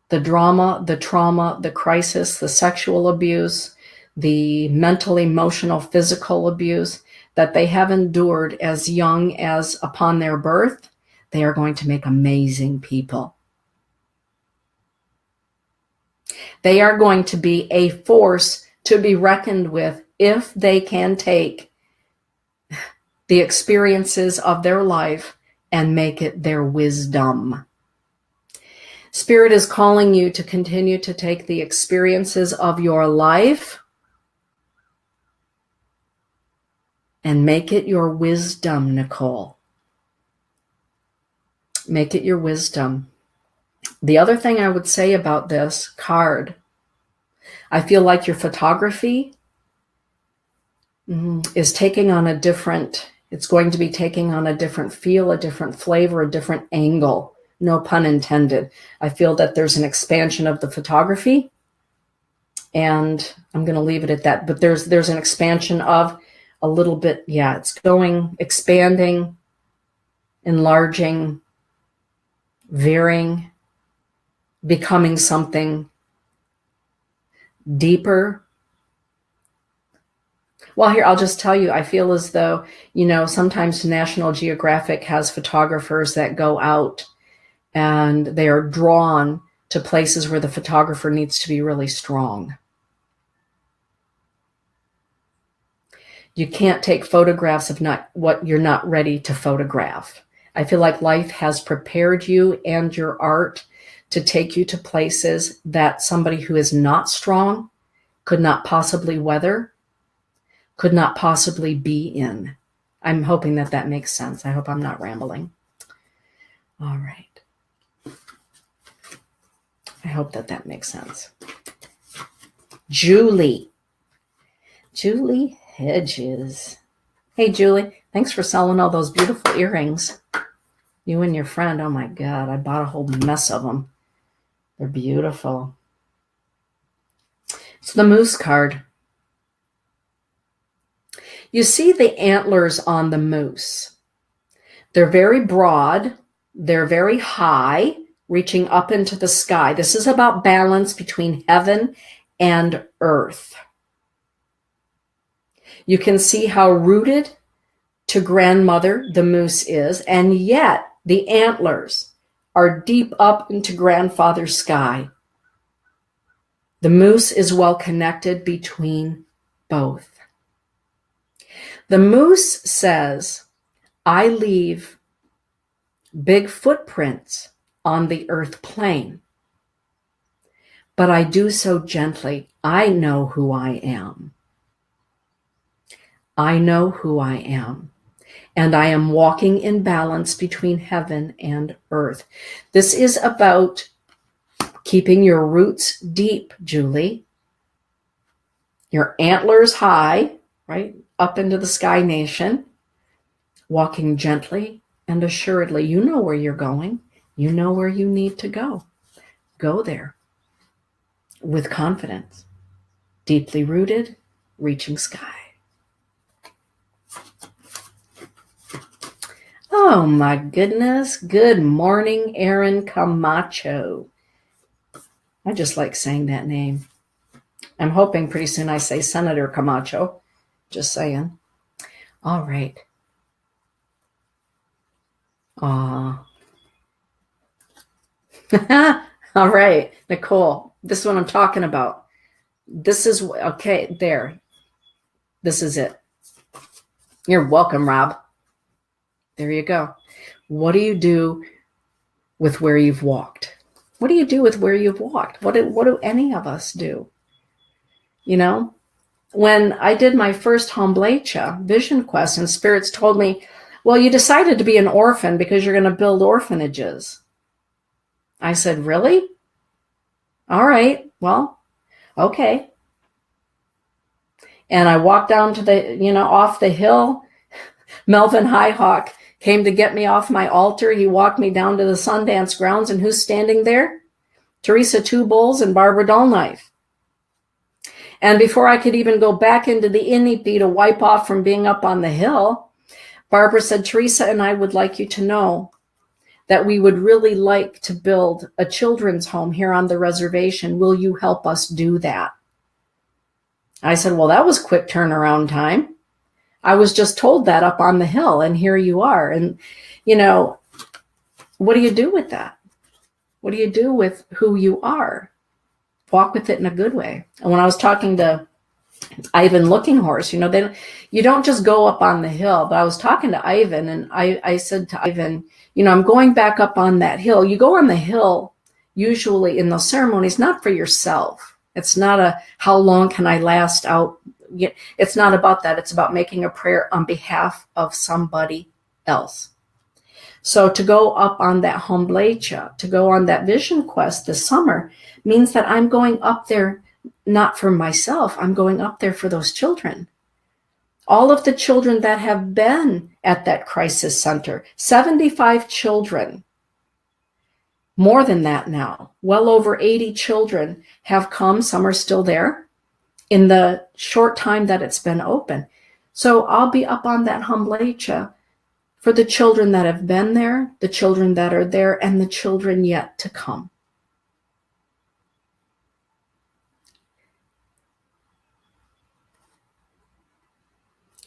the drama, the trauma, the crisis, the sexual abuse, the mental, emotional, physical abuse that they have endured as young as upon their birth, they are going to make amazing people. They are going to be a force to be reckoned with if they can take the experiences of their life and make it their wisdom. Spirit is calling you to continue to take the experiences of your life and make it your wisdom, Nicole. Make it your wisdom. The other thing I would say about this card, I feel like your photography is taking on a different, it's going to be taking on a different feel, a different flavor, a different angle. No pun intended. I feel that there's an expansion of the photography, and I'm going to leave it at that. But there's an expansion of a little bit, yeah, it's going, expanding, enlarging, veering, becoming something deeper. Well, here, I'll just tell you, I feel as though, sometimes National Geographic has photographers that go out and they are drawn to places where the photographer needs to be really strong. You can't take photographs of what you're not ready to photograph. I feel like life has prepared you and your art to take you to places that somebody who is not strong could not possibly weather, could not possibly be in. I'm hoping that makes sense. I hope I'm not rambling. All right. I hope that makes sense. Julie Hedges. Hey, Julie, thanks for selling all those beautiful earrings. You and your friend, oh my God, I bought a whole mess of them. They're beautiful. It's the moose card. You see the antlers on the moose. They're very broad. They're very high, reaching up into the sky. This is about balance between heaven and earth. You can see how rooted to grandmother the moose is, and yet the antlers are deep up into grandfather's sky. The moose is well connected between both. The moose says, I leave big footprints on the earth plane, but I do so gently. I know who I am. I know who I am. And I am walking in balance between heaven and earth. This is about keeping your roots deep, Julie. Your antlers high, right? Up into the sky nation. Walking gently and assuredly. You know where you're going. You know where you need to go. Go there with confidence. Deeply rooted, reaching sky. Oh my goodness. Good morning, Aaron Camacho. I just like saying that name. I'm hoping pretty soon I say Senator Camacho. Just saying. All right. All right, Nicole. This is what I'm talking about. This is, okay, there. This is it. You're welcome, Rob. There you go. What do you do with where you've walked? What do you do with where you've walked? What do any of us do? When I did my first Homblecha Vision Quest, and spirits told me, well, you decided to be an orphan because you're going to build orphanages. I said, really? All right, well, okay. And I walked down to the, off the hill. Melvin Highhawk came to get me off my altar. He walked me down to the Sundance grounds, and who's standing there? Teresa Two Bulls and Barbara Dullknife. And before I could even go back into the Inipi to wipe off from being up on the hill, Barbara said, Teresa and I would like you to know that we would really like to build a children's home here on the reservation. Will you help us do that? I said, well, that was quick turnaround time. I was just told that up on the hill, and here you are. And, what do you do with that? What do you do with who you are? Walk with it in a good way. And when I was talking to Ivan Looking Horse, you don't just go up on the hill. But I was talking to Ivan, and I said to Ivan, I'm going back up on that hill. You go on the hill, usually in those ceremonies, not for yourself. It's not a, how long can I last out? It's not about that. It's about making a prayer on behalf of somebody else. So to go up on that Homblecha, to go on that vision quest this summer, means that I'm going up there not for myself. I'm going up there for those children. All of the children that have been at that crisis center, 75 children, more than that now, well over 80 children have come. Some are still there in the short time that it's been open. So I'll be up on that Homblecha for the children that have been there, the children that are there, and the children yet to come.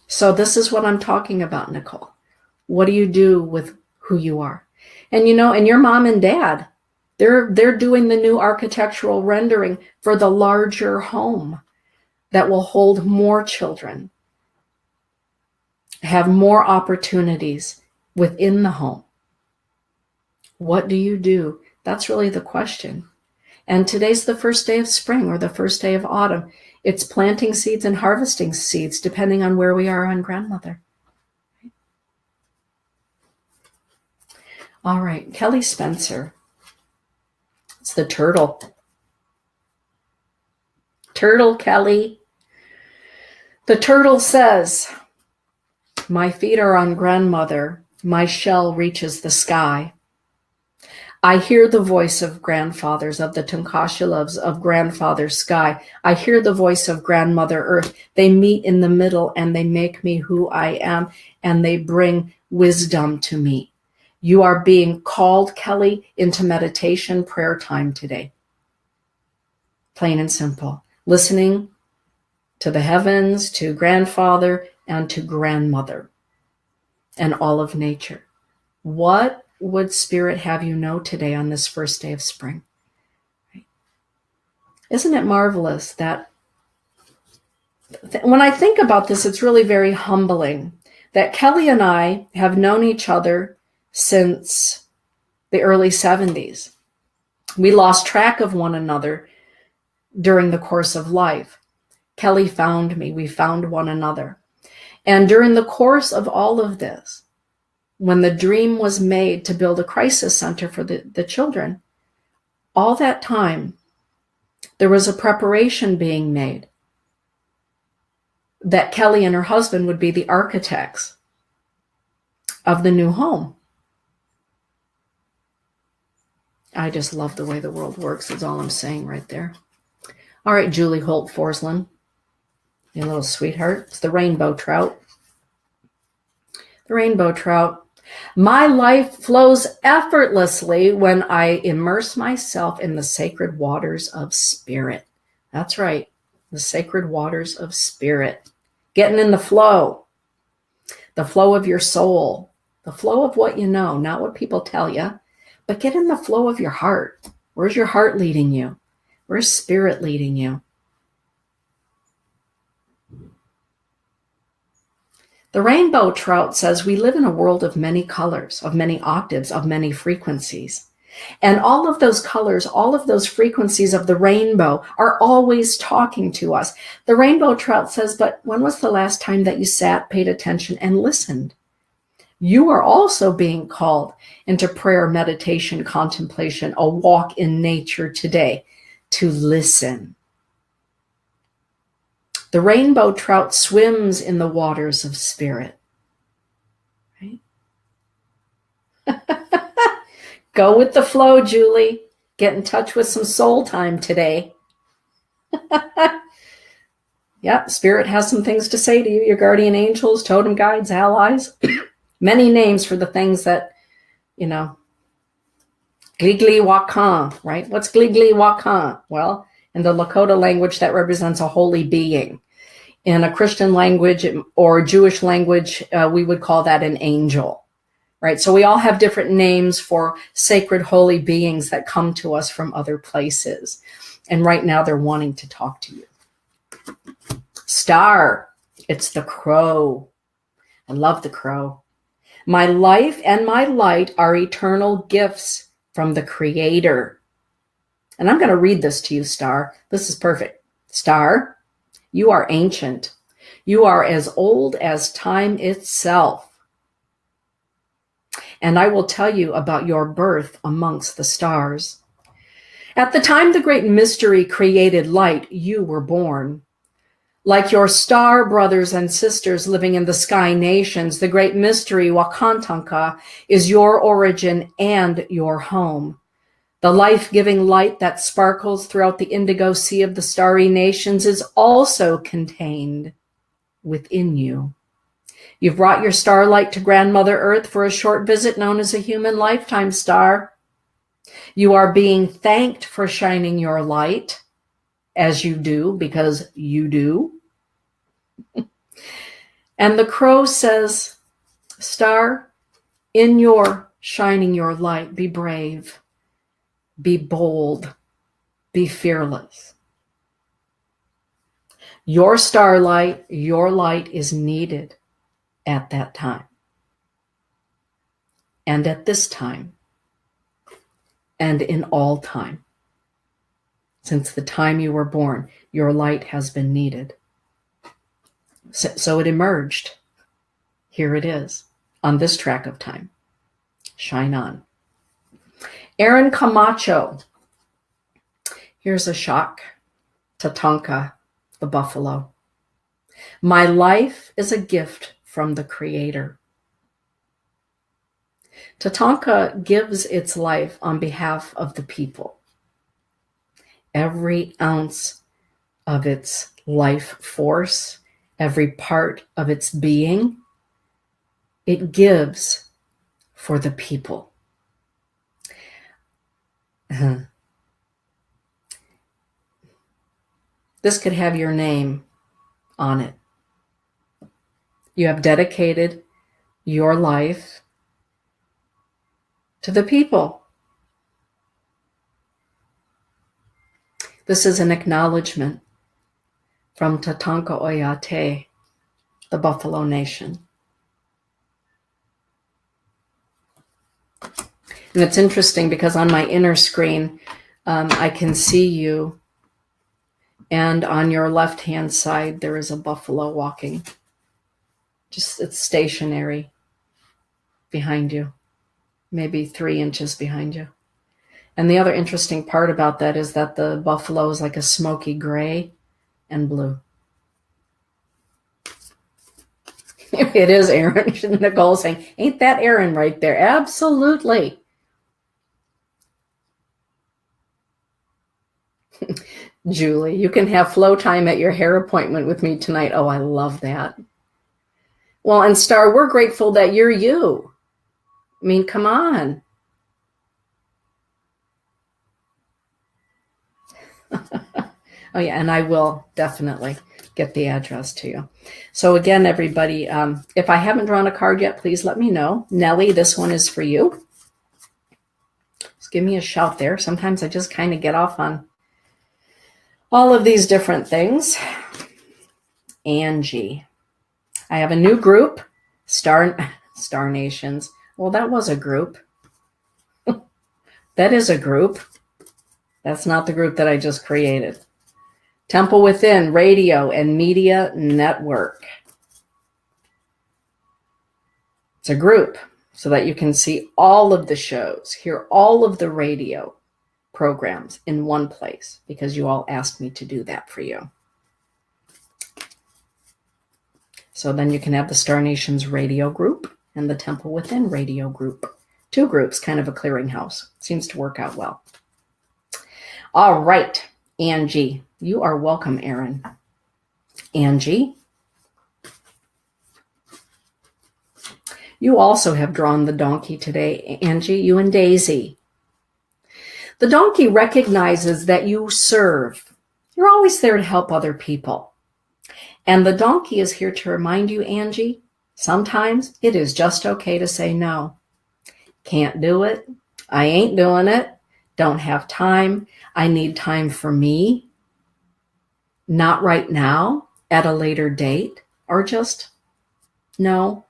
So this is what I'm talking about, Nicole. What do you do with who you are? And and your mom and dad, they're doing the new architectural rendering for the larger home that will hold more children, have more opportunities within the home. What do you do? That's really the question. And today's the first day of spring or the first day of autumn. It's planting seeds and harvesting seeds, depending on where we are on grandmother. All right, Kelly Spencer. It's the turtle. Turtle Kelly. The turtle says, my feet are on grandmother. My shell reaches the sky. I hear the voice of grandfathers, of the Tunkashilovs, of grandfather sky. I hear the voice of grandmother earth. They meet in the middle and they make me who I am, and they bring wisdom to me. You are being called, Kelly, into meditation prayer time today. Plain and simple. Listening to the heavens, to grandfather, and to grandmother, and all of nature. What would Spirit have you know today on this first day of spring? Isn't it marvelous that when I think about this, it's really very humbling that Kelly and I have known each other since the early 70s. We lost track of one another during the course of life. Kelly found me. We found one another. And during the course of all of this, when the dream was made to build a crisis center for the children, all that time, there was a preparation being made that Kelly and her husband would be the architects of the new home. I just love the way the world works. That's all I'm saying right there. All right, Julie Holt Forslund, you little sweetheart. It's the rainbow trout. The rainbow trout. My life flows effortlessly when I immerse myself in the sacred waters of spirit. That's right, the sacred waters of spirit. Getting in the flow of your soul, the flow of what you know, not what people tell you, but get in the flow of your heart. Where's your heart leading you? Where's spirit leading you? The rainbow trout says we live in a world of many colors, of many octaves, of many frequencies. And all of those colors, all of those frequencies of the rainbow are always talking to us. The rainbow trout says, but when was the last time that you sat, paid attention, and listened? You are also being called into prayer, meditation, contemplation, a walk in nature today to listen. The rainbow trout swims in the waters of spirit. Right? Go with the flow, Julie. Get in touch with some soul time today. Yeah, Spirit has some things to say to you. Your guardian angels, totem guides, allies. Many names for the things that, Gligli Wakan, right? What's Gligli Wakan? Well, in the Lakota language, that represents a holy being. In a Christian language or Jewish language, we would call that an angel, right? So we all have different names for sacred, holy beings that come to us from other places. And right now they're wanting to talk to you. Star, it's the crow. I love the crow. My life and my light are eternal gifts from the Creator. And I'm going to read this to you, Star. This is perfect. Star, you are ancient. You are as old as time itself. And I will tell you about your birth amongst the stars. At the time the great mystery created light, you were born. Like your star brothers and sisters living in the sky nations, the great mystery, Wakantanka, is your origin and your home. The life-giving light that sparkles throughout the indigo sea of the starry nations is also contained within you. You've brought your starlight to Grandmother Earth for a short visit known as a human lifetime, Star. You are being thanked for shining your light, as you do, because you do. And the crow says, Star, in your shining your light, be brave, be bold, be fearless. Your starlight, your light is needed at that time. And at this time. And in all time. Since the time you were born, your light has been needed. So it emerged. Here it is, on this track of time. Shine on. Aaron Camacho. Here's a shock. Tatanka, the buffalo. My life is a gift from the Creator. Tatanka gives its life on behalf of the people. Every ounce of its life force, every part of its being, it gives for the people. This could have your name on it. You have dedicated your life to the people. This is an acknowledgement from Tatanka Oyate, the Buffalo Nation. And it's interesting because on my inner screen, I can see you. And on your left-hand side, there is a buffalo walking. Just it's stationary behind you, maybe 3 inches behind you. And the other interesting part about that is that the buffalo is like a smoky gray and blue. It is Aaron. Nicole saying, ain't that Aaron right there? Absolutely. Julie, you can have flow time at your hair appointment with me tonight. Oh, I love that. Well, and Star, we're grateful that you're you. I mean, come on. Oh, yeah, and I will definitely get the address to you. So again, everybody, if I haven't drawn a card yet, please let me know. Nellie, this one is for you. Just give me a shout there. Sometimes I just kind of get off on all of these different things. Angie. I have a new group, Star Nations. Well, that was a group. That is a group. That's not the group that I just created. Temple Within Radio and Media Network. It's a group so that you can see all of the shows, hear all of the radio programs in one place, because you all asked me to do that for you. So then you can have the Star Nations radio group and the Temple Within radio group. 2 groups, kind of a clearinghouse. Seems to work out well. All right, Angie. You are welcome, Aaron. Angie. You also have drawn the donkey today, Angie, you and Daisy. The donkey recognizes that you serve. You're always there to help other people. And the donkey is here to remind you, Angie, sometimes it is just okay to say no. Can't do it. I ain't doing it. Don't have time. I need time for me. Not right now, at a later date, or just no.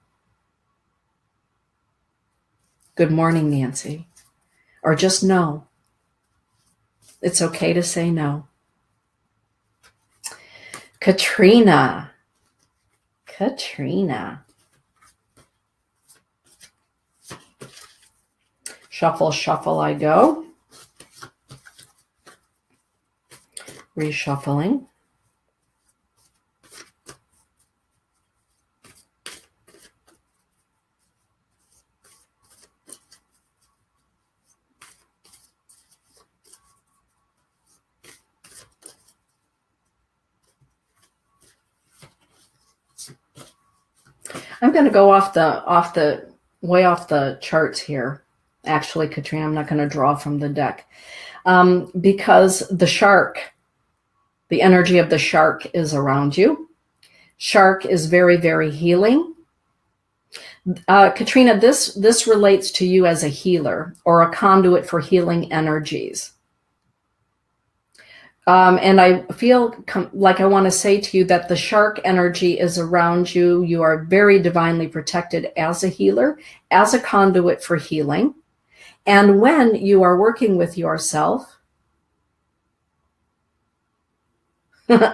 Good morning, Nancy. Or just no. It's okay to say no. Katrina. Shuffle, shuffle I go. Reshuffling. I'm going to go off the charts here. Actually, Katrina, I'm not going to draw from the deck because the shark, the energy of the shark is around you. Shark is very, very healing. Katrina, this relates to you as a healer or a conduit for healing energies. And I feel like I want to say to you that the shark energy is around you. You are very divinely protected as a healer, as a conduit for healing. And when you are working with yourself,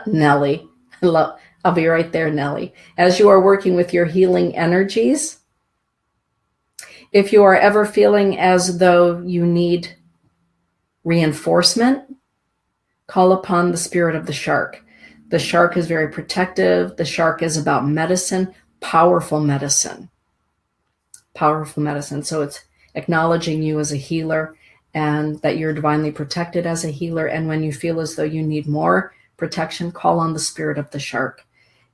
Nellie, I'll be right there, Nellie. As you are working with your healing energies, if you are ever feeling as though you need reinforcement, call upon the spirit of the shark. The shark is very protective. The shark is about medicine, powerful medicine. Powerful medicine. So it's acknowledging you as a healer and that you're divinely protected as a healer. And when you feel as though you need more protection, call on the spirit of the shark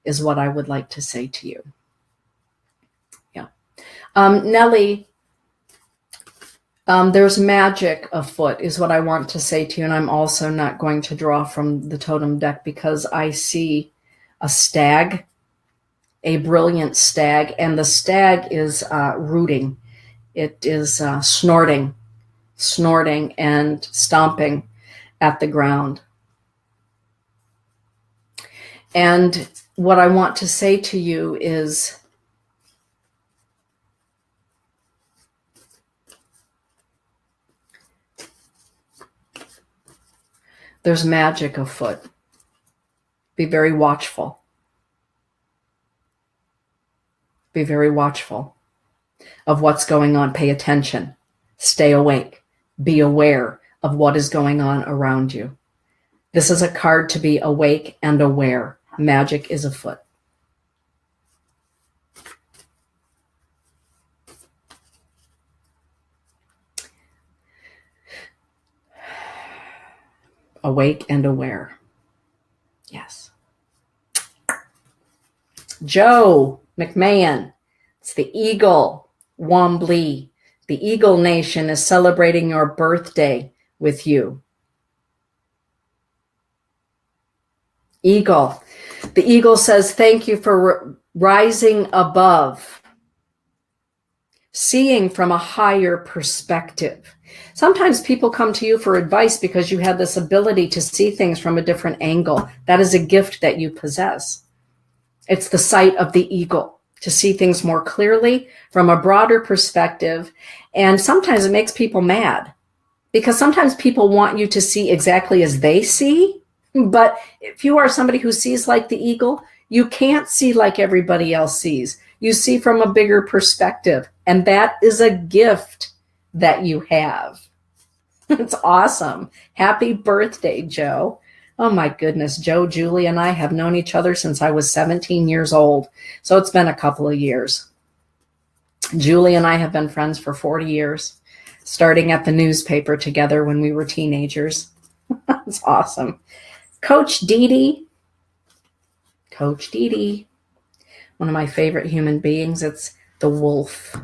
is what I would like to say to you. Yeah. Nellie, there's magic afoot is what I want to say to you. And I'm also not going to draw from the totem deck because I see a stag, a brilliant stag, and the stag is rooting. It is snorting and stomping at the ground. And what I want to say to you is there's magic afoot. Be very watchful. Be very watchful of what's going on. Pay attention. Stay awake. Be aware of what is going on around you. This is a card to be awake and aware. Magic is afoot. Awake and aware. Yes. Joe McMahon. It's the Eagle Wombly. The Eagle Nation is celebrating your birthday with you. Eagle. The eagle says, thank you for rising above, seeing from a higher perspective. Sometimes people come to you for advice because you have this ability to see things from a different angle. That is a gift that you possess. It's the sight of the eagle, to see things more clearly from a broader perspective. And sometimes it makes people mad because sometimes people want you to see exactly as they see. But if you are somebody who sees like the eagle, you can't see like everybody else sees. You see from a bigger perspective. And that is a gift that you have. It's awesome. Happy birthday, Joe. Oh my goodness. Joe, Julie, and I have known each other since I was 17 years old. So it's been a couple of years. Julie and I have been friends for 40 years, starting at the newspaper together when we were teenagers. It's awesome. Coach Dee Dee. Coach Dee Dee. One of my favorite human beings. It's the wolf.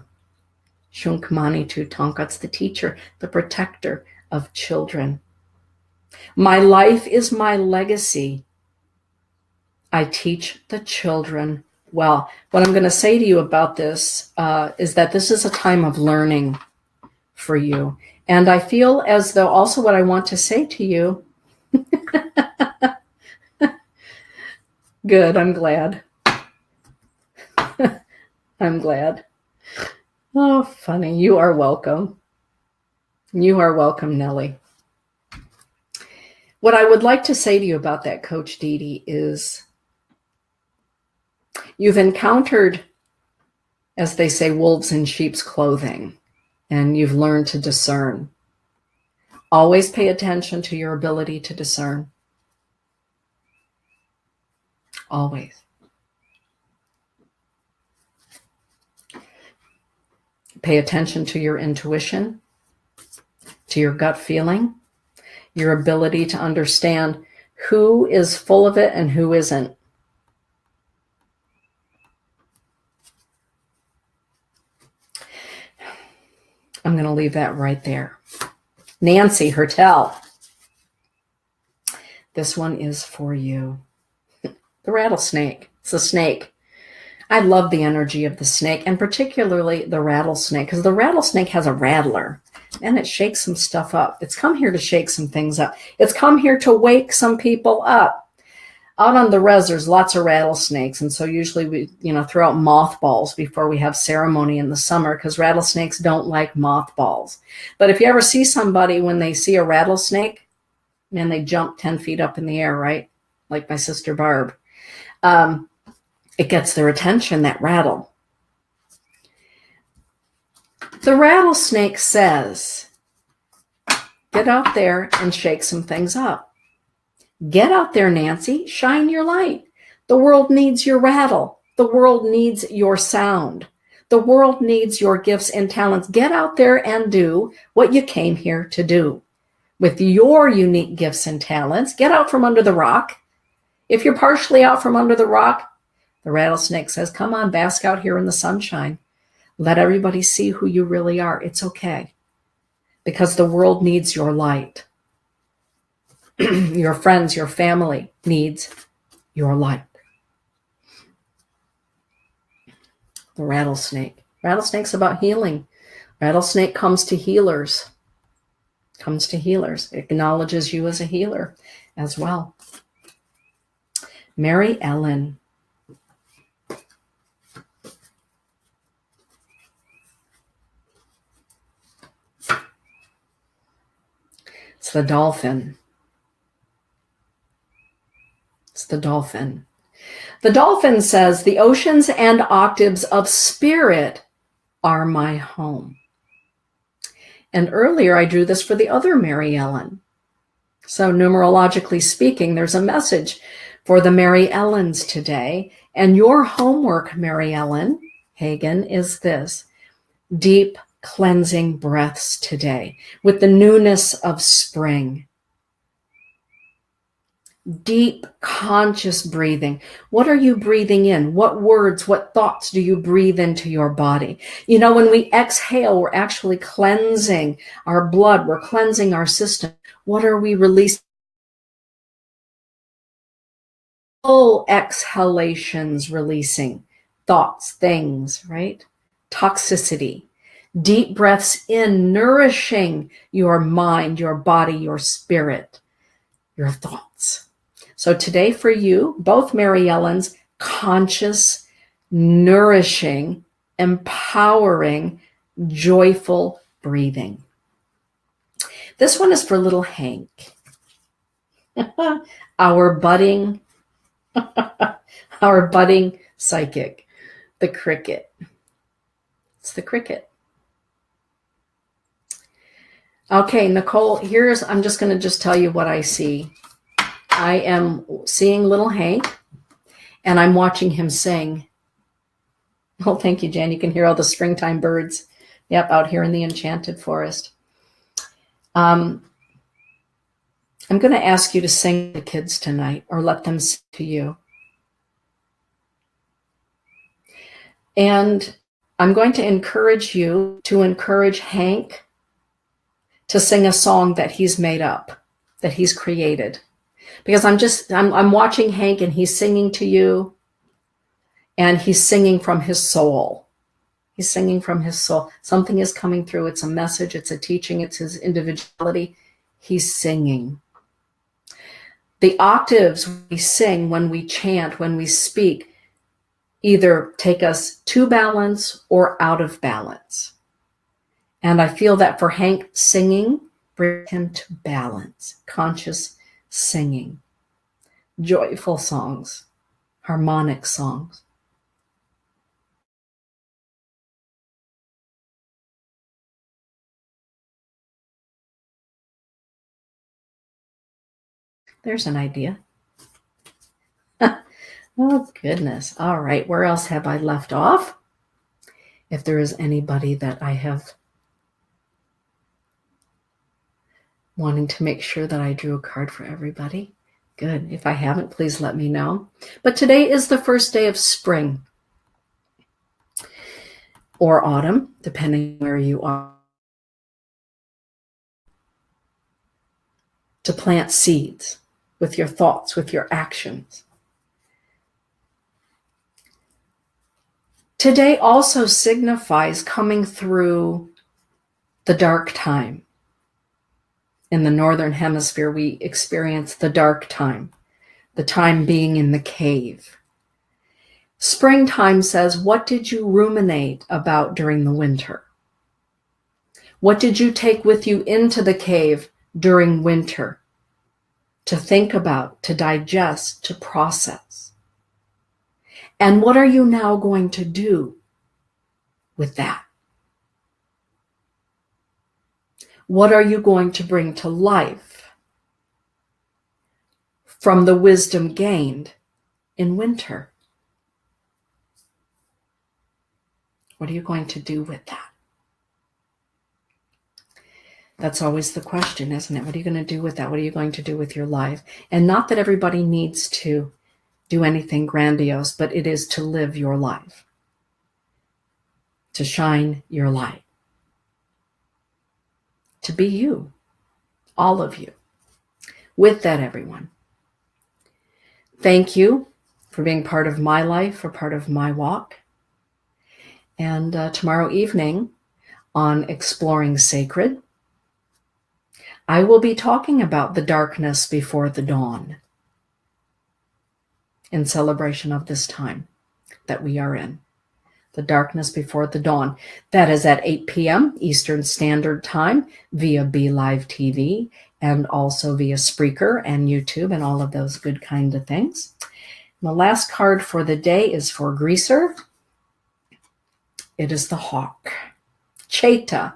Shunkmani Tutonka. It's the teacher, the protector of children. My life is my legacy. I teach the children well. What I'm going to say to you about this is that this is a time of learning for you. And I feel as though also what I want to say to you, good, I'm glad. I'm glad. Oh, funny. You are welcome. You are welcome, Nellie. What I would like to say to you about that, Coach Dee Dee, is you've encountered, as they say, wolves in sheep's clothing, and you've learned to discern. Always pay attention to your ability to discern. Always. Pay attention to your intuition, to your gut feeling, your ability to understand who is full of it and who isn't. I'm going to leave that right there. Nancy Hertel. This one is for you. The rattlesnake. It's a snake. I love the energy of the snake, and particularly the rattlesnake, because the rattlesnake has a rattler, and it shakes some stuff up. It's come here to shake some things up. It's come here to wake some people up. Out on the res, there's lots of rattlesnakes, and so usually we, throw out mothballs before we have ceremony in the summer, because rattlesnakes don't like mothballs. But if you ever see somebody when they see a rattlesnake, man, they jump 10 feet up in the air, right? Like my sister Barb. It gets their attention, that rattle. The rattlesnake says, get out there and shake some things up. Get out there, Nancy. Shine your light. The world needs your rattle. The world needs your sound. The world needs your gifts and talents. Get out there and do what you came here to do. With your unique gifts and talents, get out from under the rock. If you're partially out from under the rock, the rattlesnake says, come on, bask out here in the sunshine. Let everybody see who you really are. It's okay. Because the world needs your light. Your friends, your family needs your light. The rattlesnake. Rattlesnake's about healing. Rattlesnake comes to healers. Comes to healers. Acknowledges you as a healer as well. Mary Ellen. It's the dolphin. It's the dolphin. The dolphin says, the oceans and octaves of spirit are my home. And earlier I drew this for the other Mary Ellen. So numerologically speaking, there's a message for the Mary Ellens today. And your homework, Mary Ellen Hagen, is this: deep cleansing breaths today with the newness of spring. Deep conscious breathing. What are you breathing in? What words, what thoughts do you breathe into your body? When we exhale, we're actually cleansing our blood. We're cleansing our system. What are we releasing? Full exhalations, releasing thoughts, things, right? Toxicity. Deep breaths in, nourishing your mind, your body, your spirit, your thoughts. So today for you, both Mary Ellens, conscious, nourishing, empowering, joyful breathing. This one is for little Hank, our budding psychic, the cricket. It's the cricket. Okay, Nicole, I'm just going to tell you what I see. I am seeing little Hank, and I'm watching him sing. Oh, thank you, Jan. You can hear all the springtime birds. Yep, out here in the enchanted forest. I'm going to ask you to sing to the kids tonight, or let them sing to you. And I'm going to encourage you to encourage Hank to sing a song that he's made up, that he's created. Because I'm watching Hank, and he's singing to you, and he's singing from his soul. He's singing from his soul. Something is coming through. It's a message. It's a teaching. It's his individuality. He's singing. The octaves we sing, when we chant, when we speak, either take us to balance or out of balance. And I feel that for Hank, singing brings him to balance, conscious singing, joyful songs, harmonic songs. There's an idea. Oh, goodness. All right. Where else have I left off? If there is anybody that I have wanting to make sure that I drew a card for everybody. Good. If I haven't, please let me know. But today is the first day of spring or autumn, depending where you are, to plant seeds with your thoughts, with your actions. Today also signifies coming through the dark time. In the Northern Hemisphere, we experience the dark time, the time being in the cave. Springtime says, what did you ruminate about during the winter? What did you take with you into the cave during winter to think about, to digest, to process? And what are you now going to do with that? What are you going to bring to life from the wisdom gained in winter? What are you going to do with that? That's always the question, isn't it? What are you going to do with that? What are you going to do with your life? And not that everybody needs to do anything grandiose, but it is to live your life, to shine your light, to be you, all of you. With that, everyone, thank you for being part of my life, for part of my walk. And tomorrow evening on Exploring Sacred, I will be talking about the darkness before the dawn in celebration of this time that we are in. The darkness before the dawn. That is at 8 p.m. Eastern Standard Time via Be Live TV and also via Spreaker and YouTube and all of those good kind of things. And the last card for the day is for Greaser. It is the hawk. Cheta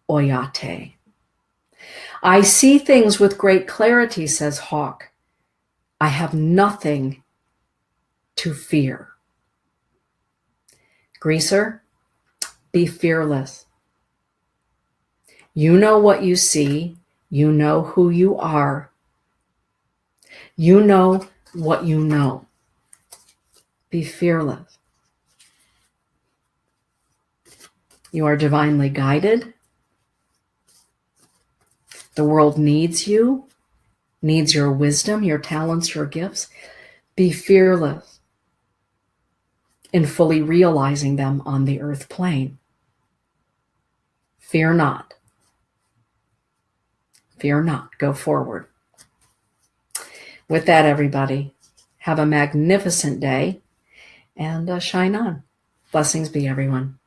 Oyate. I see things with great clarity, says Hawk. I have nothing to fear. Greaser, be fearless. You know what you see. You know who you are. You know what you know. Be fearless. You are divinely guided. The world needs you, needs your wisdom, your talents, your gifts. Be fearless in fully realizing them on the earth plane. Fear not. Fear not. Go forward. With that, everybody, have a magnificent day and shine on. Blessings be, everyone.